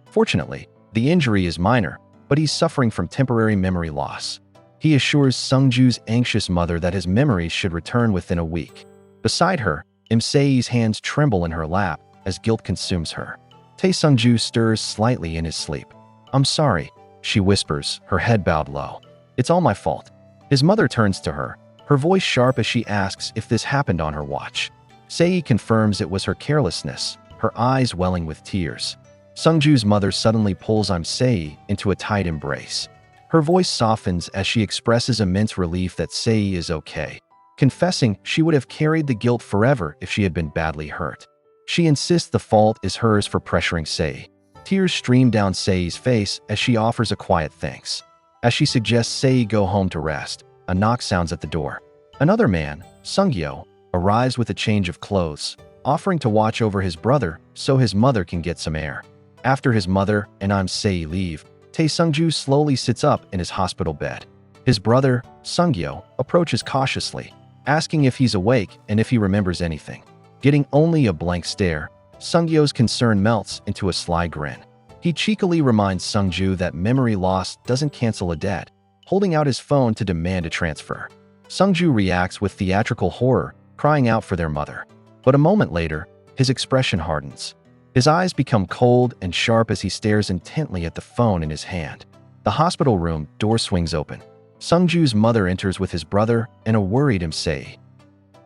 Fortunately, the injury is minor, but he's suffering from temporary memory loss. He assures Seung-ju's anxious mother that his memories should return within a week. Beside her, Seyi's hands tremble in her lap as guilt consumes her. Tae Seung-ju stirs slightly in his sleep. "I'm sorry," she whispers, her head bowed low. "It's all my fault." His mother turns to her, her voice sharp as she asks if this happened on her watch. Seyi confirms it was her carelessness, her eyes welling with tears. Seung-ju's mother suddenly pulls Seyi into a tight embrace. Her voice softens as she expresses immense relief that Seyi is okay, confessing she would have carried the guilt forever if she had been badly hurt. She insists the fault is hers for pressuring Seyi. Tears stream down Seyi's face as she offers a quiet thanks. As she suggests Seyi go home to rest, a knock sounds at the door. Another man, Seung-gyo, arrives with a change of clothes, offering to watch over his brother so his mother can get some air. After his mother and Seyi leave, Tae Seung-ju slowly sits up in his hospital bed. His brother, Seung-gyo, approaches cautiously, asking if he's awake and if he remembers anything. Getting only a blank stare, Seung-gyo's concern melts into a sly grin. He cheekily reminds Seung-ju that memory loss doesn't cancel a debt, holding out his phone to demand a transfer. Seung-ju reacts with theatrical horror, crying out for their mother. But a moment later, his expression hardens. His eyes become cold and sharp as he stares intently at the phone in his hand. The hospital room door swings open. Seung-ju's mother enters with his brother and a worried Seyi.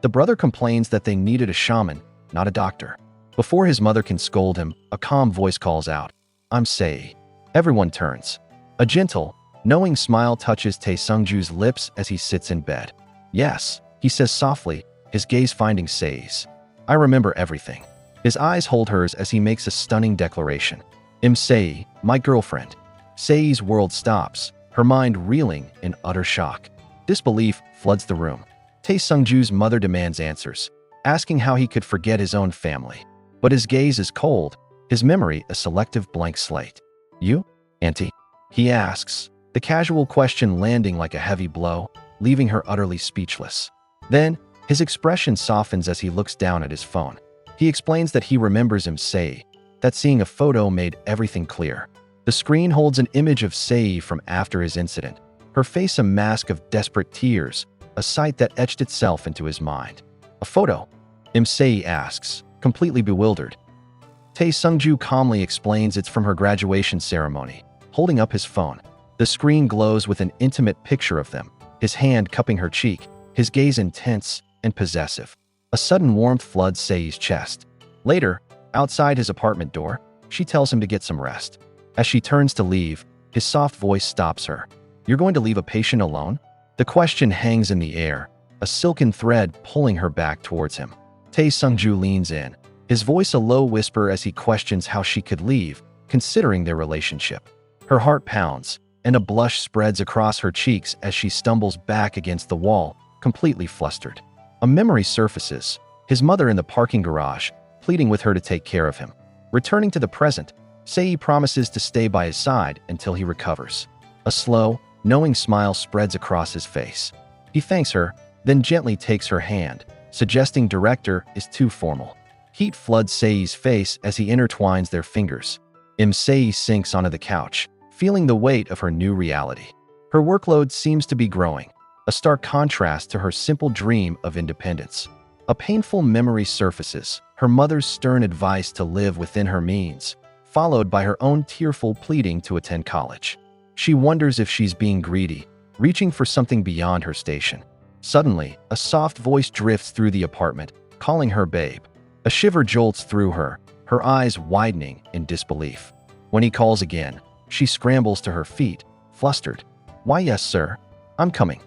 The brother complains that they needed a shaman, not a doctor. Before his mother can scold him, a calm voice calls out, "I'm Seyi." Everyone turns. A gentle, knowing smile touches Tae Seung-ju's lips as he sits in bed. "Yes," he says softly, his gaze finding Seyi's. "I remember everything." His eyes hold hers as he makes a stunning declaration. Seyi, my girlfriend." Seyi's world stops, her mind reeling in utter shock. Disbelief floods the room. Tae Seung-ju's mother demands answers, asking how he could forget his own family. But his gaze is cold, his memory a selective blank slate. "You, Auntie?" he asks, the casual question landing like a heavy blow, leaving her utterly speechless. Then, his expression softens as he looks down at his phone. He explains that he remembers Seyi, that seeing a photo made everything clear. The screen holds an image of Seyi from after his incident, her face a mask of desperate tears, a sight that etched itself into his mind. "A photo?" Seyi asks, completely bewildered. Tae Seung-ju calmly explains it's from her graduation ceremony, holding up his phone. The screen glows with an intimate picture of them, his hand cupping her cheek, his gaze intense and possessive. A sudden warmth floods Seyi's chest. Later, outside his apartment door, she tells him to get some rest. As she turns to leave, his soft voice stops her. "You're going to leave a patient alone?" The question hangs in the air, a silken thread pulling her back towards him. Tae Seung-ju leans in, his voice a low whisper as he questions how she could leave, considering their relationship. Her heart pounds, and a blush spreads across her cheeks as she stumbles back against the wall, completely flustered. A memory surfaces, his mother in the parking garage, pleading with her to take care of him. Returning to the present, Seyi promises to stay by his side until he recovers. A slow, knowing smile spreads across his face. He thanks her, then gently takes her hand, suggesting director is too formal. Heat floods Seyi's face as he intertwines their fingers. Seyi sinks onto the couch, feeling the weight of her new reality. Her workload seems to be growing, a stark contrast to her simple dream of independence. A painful memory surfaces, her mother's stern advice to live within her means, followed by her own tearful pleading to attend college. She wonders if she's being greedy, reaching for something beyond her station. Suddenly, a soft voice drifts through the apartment, calling her babe. A shiver jolts through her, her eyes widening in disbelief. When he calls again, she scrambles to her feet, flustered. "Why, yes, sir. I'm coming."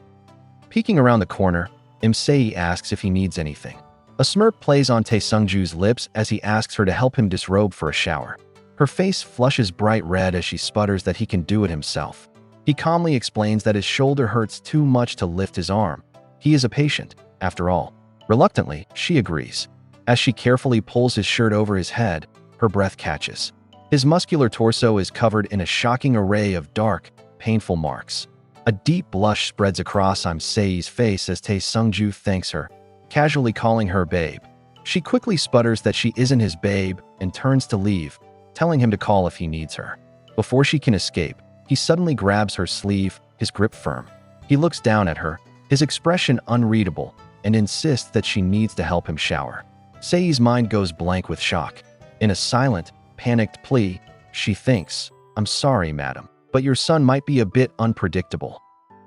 Peeking around the corner, Seyi asks if he needs anything. A smirk plays on Tae Seung-ju's lips as he asks her to help him disrobe for a shower. Her face flushes bright red as she sputters that he can do it himself. He calmly explains that his shoulder hurts too much to lift his arm. He is a patient, after all. Reluctantly, she agrees. As she carefully pulls his shirt over his head, her breath catches. His muscular torso is covered in a shocking array of dark, painful marks. A deep blush spreads across Seyi's face as Tae Seung-ju thanks her, casually calling her babe. She quickly sputters that she isn't his babe and turns to leave, telling him to call if he needs her. Before she can escape, he suddenly grabs her sleeve, his grip firm. He looks down at her, his expression unreadable, and insists that she needs to help him shower. Seyi's mind goes blank with shock. In a silent, panicked plea, she thinks, "I'm sorry, madam, but your son might be a bit unpredictable."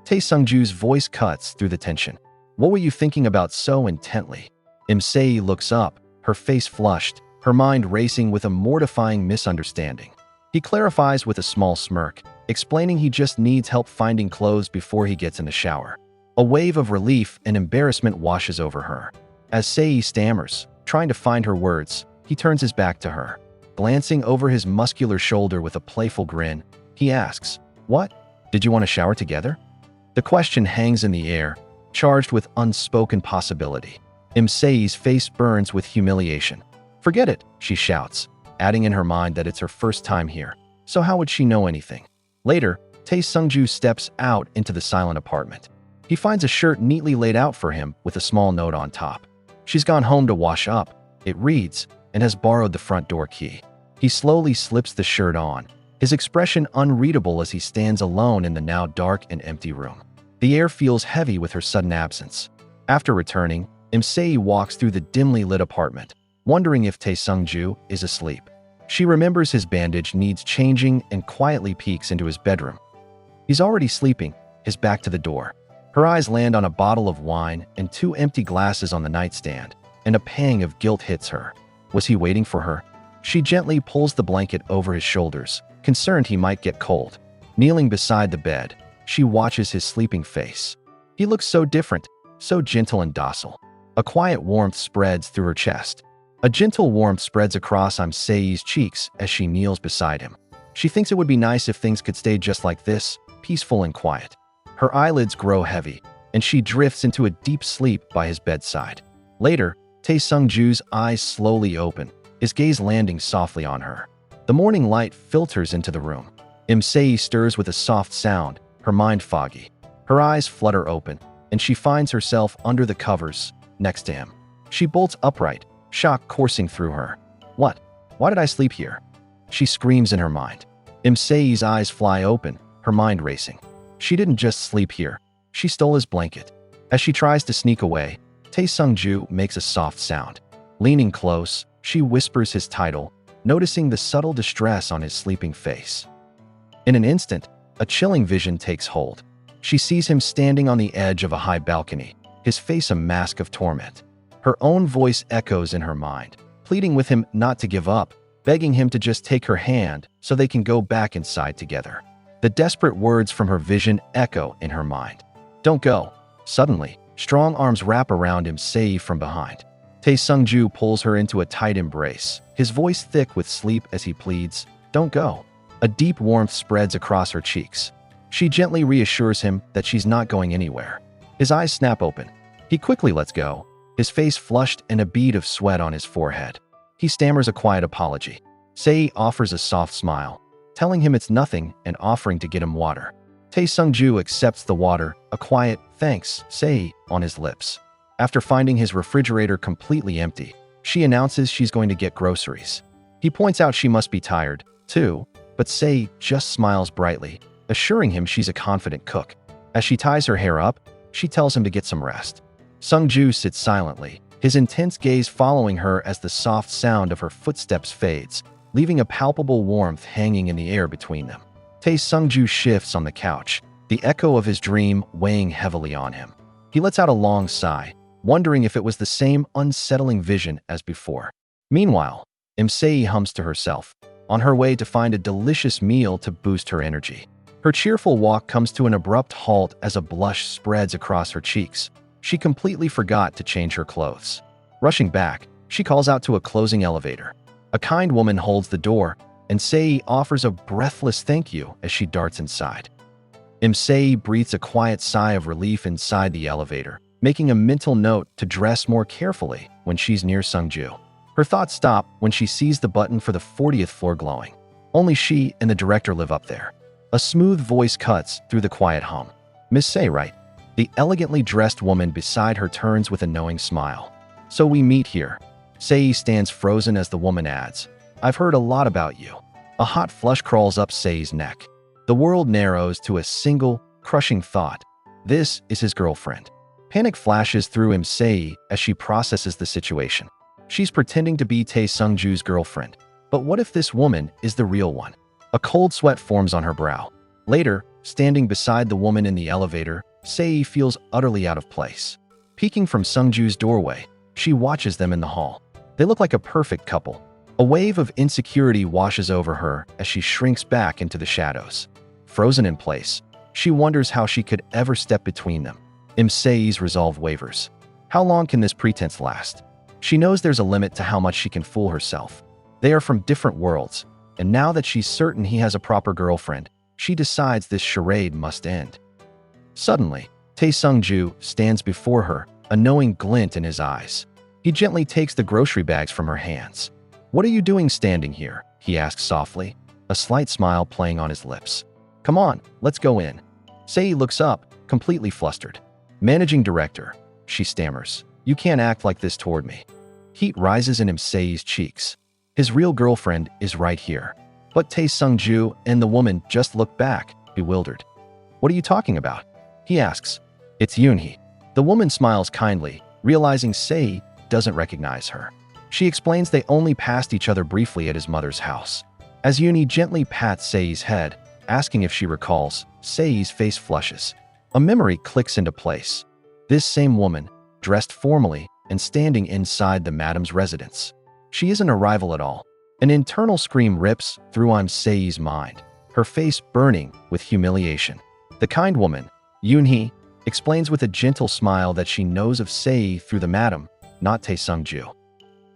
Tae Seung-ju's voice cuts through the tension. "What were you thinking about so intently?" Seyi looks up, her face flushed, her mind racing with a mortifying misunderstanding. He clarifies with a small smirk, explaining he just needs help finding clothes before he gets in the shower. A wave of relief and embarrassment washes over her. As Seyi stammers, trying to find her words, he turns his back to her. Glancing over his muscular shoulder with a playful grin, he asks, "What? Did you want to shower together?" The question hangs in the air, charged with unspoken possibility. Seyi's face burns with humiliation. "Forget it," she shouts, adding in her mind that it's her first time here. So how would she know anything? Later, Tae Seung-ju steps out into the silent apartment. He finds a shirt neatly laid out for him with a small note on top. She's gone home to wash up, it reads, and has borrowed the front door key. He slowly slips the shirt on, his expression unreadable as he stands alone in the now dark and empty room. The air feels heavy with her sudden absence. After returning, Seyi walks through the dimly lit apartment, wondering if Tae Seung-ju is asleep. She remembers his bandage needs changing and quietly peeks into his bedroom. He's already sleeping, his back to the door. Her eyes land on a bottle of wine and 2 empty glasses on the nightstand, and a pang of guilt hits her. Was he waiting for her? She gently pulls the blanket over his shoulders, concerned he might get cold. Kneeling beside the bed, she watches his sleeping face. He looks so different, so gentle and docile. A quiet warmth spreads through her chest. A gentle warmth spreads across Seyi's cheeks as she kneels beside him. She thinks it would be nice if things could stay just like this, peaceful and quiet. Her eyelids grow heavy, and she drifts into a deep sleep by his bedside. Later, Tae Seung-ju's eyes slowly open, his gaze landing softly on her. The morning light filters into the room. Seyi stirs with a soft sound, her mind foggy. Her eyes flutter open, and she finds herself under the covers, next to him. She bolts upright, shock coursing through her. "What? Why did I sleep here?" She screams in her mind. Seyi's eyes fly open, her mind racing. She didn't just sleep here. She stole his blanket. As she tries to sneak away, Tae Seung-ju makes a soft sound. Leaning close, she whispers his title, noticing the subtle distress on his sleeping face. In an instant, a chilling vision takes hold. She sees him standing on the edge of a high balcony, his face a mask of torment. Her own voice echoes in her mind, pleading with him not to give up, begging him to just take her hand so they can go back inside together. The desperate words from her vision echo in her mind. "Don't go." Suddenly, strong arms wrap around Seyi from behind. Tae Seung-ju pulls her into a tight embrace, his voice thick with sleep as he pleads, "Don't go." A deep warmth spreads across her cheeks. She gently reassures him that she's not going anywhere. His eyes snap open. He quickly lets go, his face flushed and a bead of sweat on his forehead. He stammers a quiet apology. Seyi offers a soft smile, telling him it's nothing and offering to get him water. Tae Seung-ju accepts the water, a quiet "thanks, Seyi" on his lips. After finding his refrigerator completely empty, she announces she's going to get groceries. He points out she must be tired, too, but Seyi just smiles brightly, assuring him she's a confident cook. As she ties her hair up, she tells him to get some rest. Seung-ju sits silently, his intense gaze following her as the soft sound of her footsteps fades, leaving a palpable warmth hanging in the air between them. Tae Seung-ju shifts on the couch, the echo of his dream weighing heavily on him. He lets out a long sigh, wondering if it was the same unsettling vision as before. Meanwhile, Seyi hums to herself, on her way to find a delicious meal to boost her energy. Her cheerful walk comes to an abrupt halt as a blush spreads across her cheeks. She completely forgot to change her clothes. Rushing back, she calls out to a closing elevator. A kind woman holds the door, and Seyi offers a breathless thank you as she darts inside. Seyi breathes a quiet sigh of relief inside the elevator, making a mental note to dress more carefully when she's near Seung-ju. Her thoughts stop when she sees the button for the 40th floor glowing. Only she and the director live up there. A smooth voice cuts through the quiet hum. "Miss Seyi, right?" The elegantly dressed woman beside her turns with a knowing smile. "So we meet here." Seyi stands frozen as the woman adds, "I've heard a lot about you." A hot flush crawls up Seyi's neck. The world narrows to a single, crushing thought. This is his girlfriend. Panic flashes through Seyi as she processes the situation. She's pretending to be Tae Seung-ju's girlfriend. But what if this woman is the real one? A cold sweat forms on her brow. Later, standing beside the woman in the elevator, Seyi feels utterly out of place. Peeking from Seung-ju's doorway, she watches them in the hall. They look like a perfect couple. A wave of insecurity washes over her as she shrinks back into the shadows. Frozen in place, she wonders how she could ever step between them. Seyi's resolve wavers. How long can this pretense last? She knows there's a limit to how much she can fool herself. They are from different worlds, and now that she's certain he has a proper girlfriend, she decides this charade must end. Suddenly, Tae Seung-ju stands before her, a knowing glint in his eyes. He gently takes the grocery bags from her hands. "What are you doing standing here?" he asks softly, a slight smile playing on his lips. "Come on, let's go in." Seyi looks up, completely flustered. "Managing director," she stammers, "you can't act like this toward me." Heat rises in Seyi's cheeks. His real girlfriend is right here. But Tae Seung-ju and the woman just look back, bewildered. "What are you talking about?" he asks. "It's Yoonhee." The woman smiles kindly, realizing Seyi doesn't recognize her. She explains they only passed each other briefly at his mother's house. As Yoonhee gently pats Seyi's head, asking if she recalls, Seyi's face flushes. A memory clicks into place. This same woman, dressed formally and standing inside the madam's residence. She isn't a rival at all. An internal scream rips through Seyi's mind, her face burning with humiliation. The kind woman, Yoonhee, explains with a gentle smile that she knows of Seyi through the madam, not Tae Seung-ju.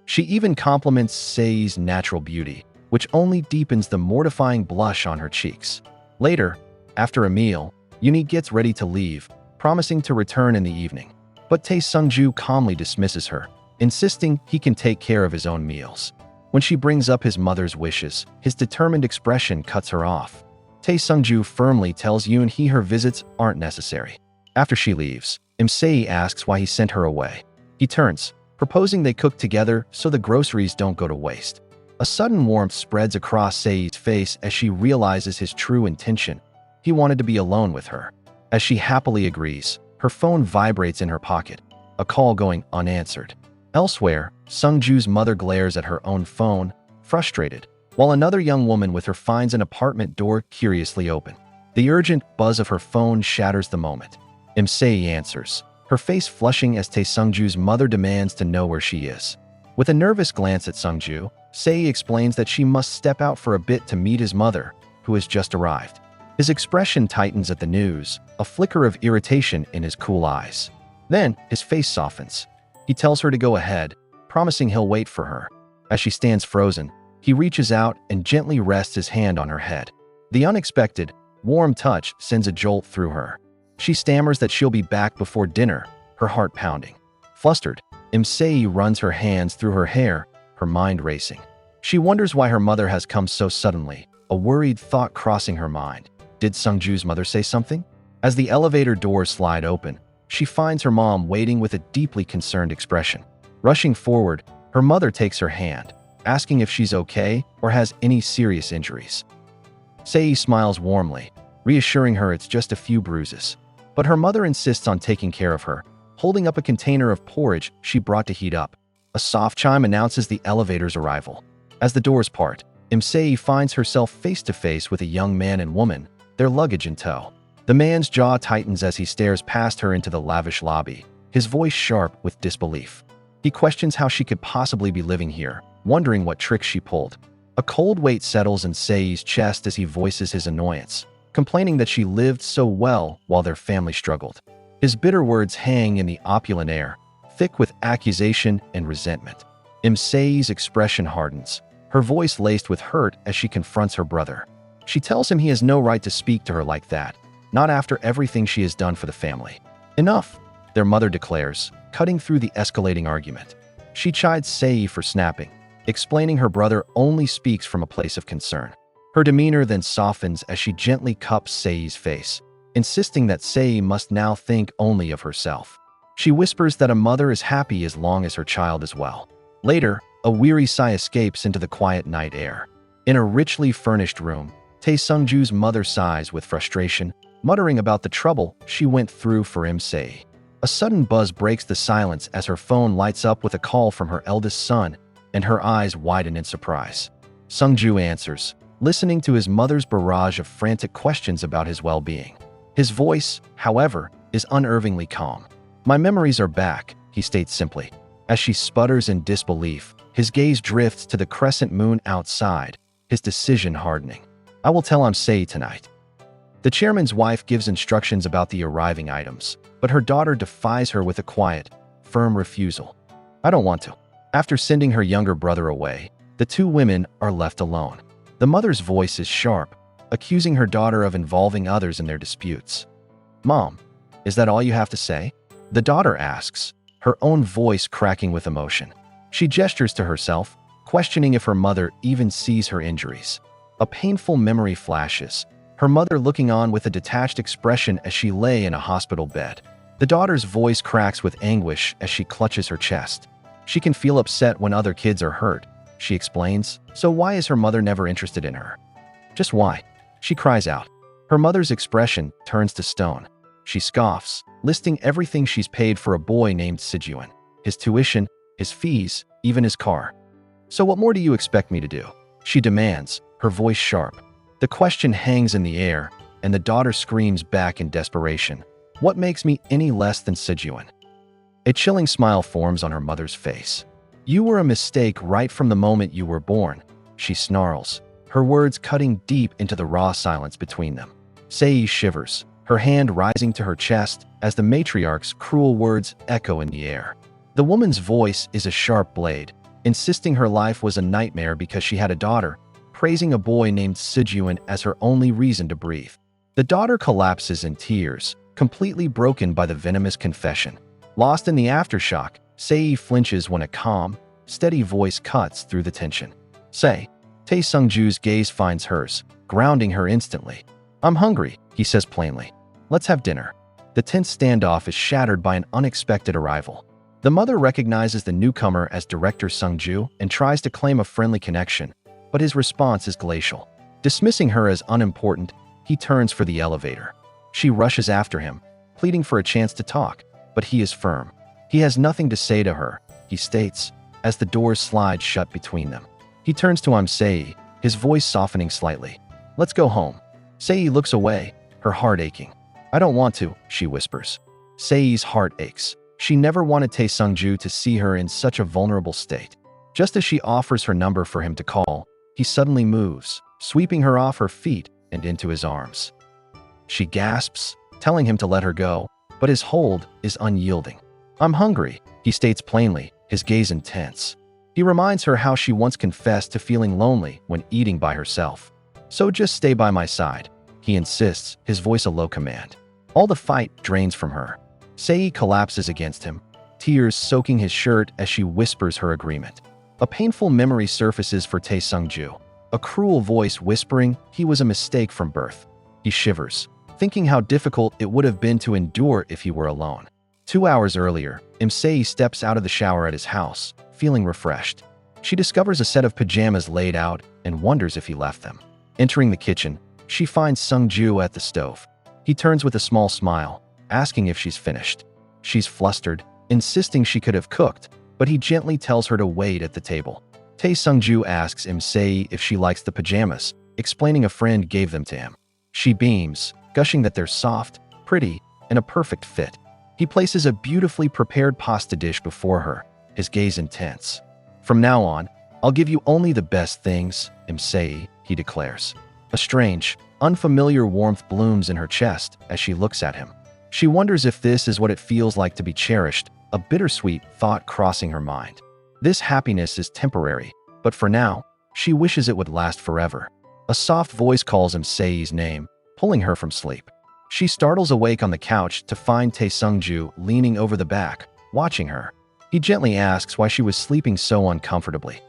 She even compliments Seyi's natural beauty, which only deepens the mortifying blush on her cheeks. Later, after a meal, Yoonhee gets ready to leave, promising to return in the evening. But Tae Seung-ju calmly dismisses her, insisting he can take care of his own meals. When she brings up his mother's wishes, his determined expression cuts her off. Tae Seung-ju firmly tells Yoonhee her visits aren't necessary. After she leaves, Seyi asks why he sent her away. He turns, proposing they cook together so the groceries don't go to waste. A sudden warmth spreads across Seyi's face as she realizes his true intention. He wanted to be alone with her. As she happily agrees, her phone vibrates in her pocket, a call going unanswered. Elsewhere, Seung-ju's mother glares at her own phone, frustrated, while another young woman with her finds an apartment door curiously open. The urgent buzz of her phone shatters the moment. Seyi answers, her face flushing as Tae Seung-ju's mother demands to know where she is. With a nervous glance at Seung-ju, Seyi explains that she must step out for a bit to meet his mother, who has just arrived. His expression tightens at the news, a flicker of irritation in his cool eyes. Then, his face softens. He tells her to go ahead, promising he'll wait for her. As she stands frozen, he reaches out and gently rests his hand on her head. The unexpected, warm touch sends a jolt through her. She stammers that she'll be back before dinner, her heart pounding. Flustered, Seyi runs her hands through her hair, her mind racing. She wonders why her mother has come so suddenly, a worried thought crossing her mind. Did Seung-ju's mother say something? As the elevator doors slide open, she finds her mom waiting with a deeply concerned expression. Rushing forward, her mother takes her hand, asking if she's okay or has any serious injuries. Seyi smiles warmly, reassuring her it's just a few bruises. But her mother insists on taking care of her, holding up a container of porridge she brought to heat up. A soft chime announces the elevator's arrival. As the doors part, Seyi finds herself face to face with a young man and woman, their luggage in tow. The man's jaw tightens as he stares past her into the lavish lobby, his voice sharp with disbelief. He questions how she could possibly be living here, wondering what tricks she pulled. A cold weight settles in Seyi's chest as he voices his annoyance, complaining that she lived so well while their family struggled. His bitter words hang in the opulent air, thick with accusation and resentment. Seyi's expression hardens, her voice laced with hurt as she confronts her brother. She tells him he has no right to speak to her like that, not after everything she has done for the family. Enough, their mother declares, cutting through the escalating argument. She chides Seyi for snapping, explaining her brother only speaks from a place of concern. Her demeanor then softens as she gently cups Seyi's face, insisting that Seyi must now think only of herself. She whispers that a mother is happy as long as her child is well. Later, a weary sigh escapes into the quiet night air. In a richly furnished room, Tae Seung-ju's mother sighs with frustration, muttering about the trouble she went through for Seyi. A sudden buzz breaks the silence as her phone lights up with a call from her eldest son, and her eyes widen in surprise. Seung-ju answers, listening to his mother's barrage of frantic questions about his well-being. His voice, however, is unnervingly calm. "My memories are back," he states simply. As she sputters in disbelief, his gaze drifts to the crescent moon outside, his decision hardening. "I will tell Seyi tonight." The chairman's wife gives instructions about the arriving items, but her daughter defies her with a quiet, firm refusal. "I don't want to." After sending her younger brother away, the two women are left alone. The mother's voice is sharp, accusing her daughter of involving others in their disputes. "Mom, is that all you have to say?" the daughter asks, her own voice cracking with emotion. She gestures to herself, questioning if her mother even sees her injuries. A painful memory flashes, her mother looking on with a detached expression as she lay in a hospital bed. The daughter's voice cracks with anguish as she clutches her chest. She can feel upset when other kids are hurt, she explains, so why is her mother never interested in her? Just why? She cries out. Her mother's expression turns to stone. She scoffs, listing everything she's paid for a boy named Sejuan, his tuition, his fees, even his car. "So what more do you expect me to do?" she demands, her voice sharp. The question hangs in the air, and the daughter screams back in desperation. "What makes me any less than Sejuan?" A chilling smile forms on her mother's face. "You were a mistake right from the moment you were born," she snarls, her words cutting deep into the raw silence between them. Seyi shivers, her hand rising to her chest as the matriarch's cruel words echo in the air. The woman's voice is a sharp blade, insisting her life was a nightmare because she had a daughter, praising a boy named Sejuan as her only reason to breathe. The daughter collapses in tears, completely broken by the venomous confession. Lost in the aftershock, Seyi flinches when a calm, steady voice cuts through the tension. "Say," Tae Seung-ju's gaze finds hers, grounding her instantly. "I'm hungry," he says plainly. "Let's have dinner." The tense standoff is shattered by an unexpected arrival. The mother recognizes the newcomer as Director Seung-ju and tries to claim a friendly connection, but his response is glacial. Dismissing her as unimportant, he turns for the elevator. She rushes after him, pleading for a chance to talk, but he is firm. He has nothing to say to her, he states, as the doors slide shut between them. He turns to Seyi, his voice softening slightly. "Let's go home." Seyi looks away, her heart aching. "I don't want to," she whispers. Seyi's heart aches. She never wanted Tae Seung-ju to see her in such a vulnerable state. Just as she offers her number for him to call, he suddenly moves, sweeping her off her feet and into his arms. She gasps, telling him to let her go, but his hold is unyielding. "I'm hungry," he states plainly, his gaze intense. He reminds her how she once confessed to feeling lonely when eating by herself. "So just stay by my side," he insists, his voice a low command. All the fight drains from her. Seyi collapses against him, tears soaking his shirt as she whispers her agreement. A painful memory surfaces for Tae Seung-ju, a cruel voice whispering he was a mistake from birth. He shivers, thinking how difficult it would have been to endure if he were alone. 2 hours earlier, Seyi steps out of the shower at his house, feeling refreshed. She discovers a set of pajamas laid out and wonders if he left them. Entering the kitchen, she finds Seung-ju at the stove. He turns with a small smile, asking if she's finished. She's flustered, insisting she could have cooked, but he gently tells her to wait at the table. Tae Seung-ju asks Seyi if she likes the pajamas, explaining a friend gave them to him. She beams, gushing that they're soft, pretty, and a perfect fit. He places a beautifully prepared pasta dish before her, his gaze intense. "From now on, I'll give you only the best things, Seyi," he declares. A strange, unfamiliar warmth blooms in her chest as she looks at him. She wonders if this is what it feels like to be cherished, a bittersweet thought crossing her mind. This happiness is temporary, but for now, she wishes it would last forever. A soft voice calls Seyi's name, pulling her from sleep. She startles awake on the couch to find Tae Seung-ju leaning over the back, watching her. He gently asks why she was sleeping so uncomfortably.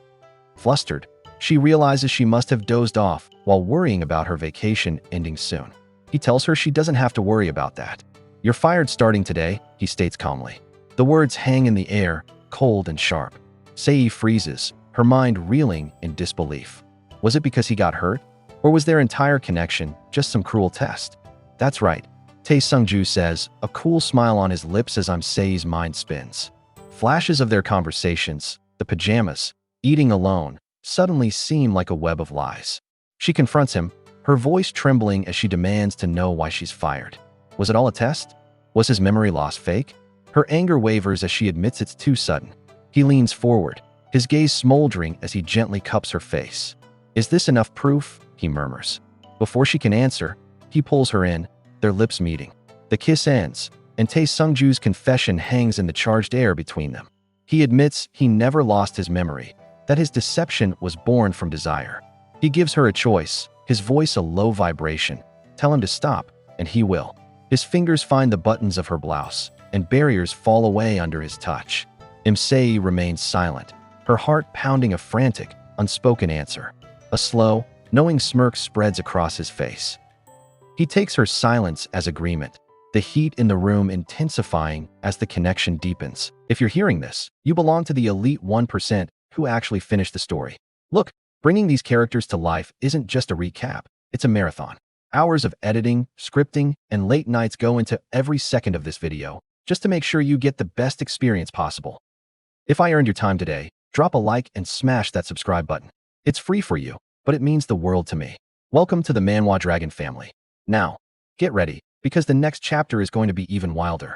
Flustered, she realizes she must have dozed off while worrying about her vacation ending soon. He tells her she doesn't have to worry about that. "You're fired starting today," he states calmly. The words hang in the air, cold and sharp. Seyi freezes, her mind reeling in disbelief. Was it because he got hurt? Or was their entire connection just some cruel test? "That's right," Tae Seung-ju says, a cool smile on his lips as Seyi's mind spins. Flashes of their conversations, the pajamas, eating alone, suddenly seem like a web of lies. She confronts him, her voice trembling as she demands to know why she's fired. Was it all a test? Was his memory loss fake? Her anger wavers as she admits it's too sudden. He leans forward, his gaze smoldering as he gently cups her face. "Is this enough proof?" he murmurs. Before she can answer, he pulls her in, their lips meeting. The kiss ends, and Tae Seung-ju's confession hangs in the charged air between them. He admits he never lost his memory, that his deception was born from desire. He gives her a choice, his voice a low vibration. Tell him to stop, and he will. His fingers find the buttons of her blouse, and barriers fall away under his touch. Seyi remains silent, her heart pounding a frantic, unspoken answer. A slow, knowing smirk spreads across his face. He takes her silence as agreement, the heat in the room intensifying as the connection deepens. If you're hearing this, you belong to the elite 1% who actually finished the story. Look, bringing these characters to life isn't just a recap, it's a marathon. Hours of editing, scripting, and late nights go into every second of this video, just to make sure you get the best experience possible. If I earned your time today, drop a like and smash that subscribe button. It's free for you, but it means the world to me. Welcome to the Manhwa Dragon family. Now, get ready, because the next chapter is going to be even wilder.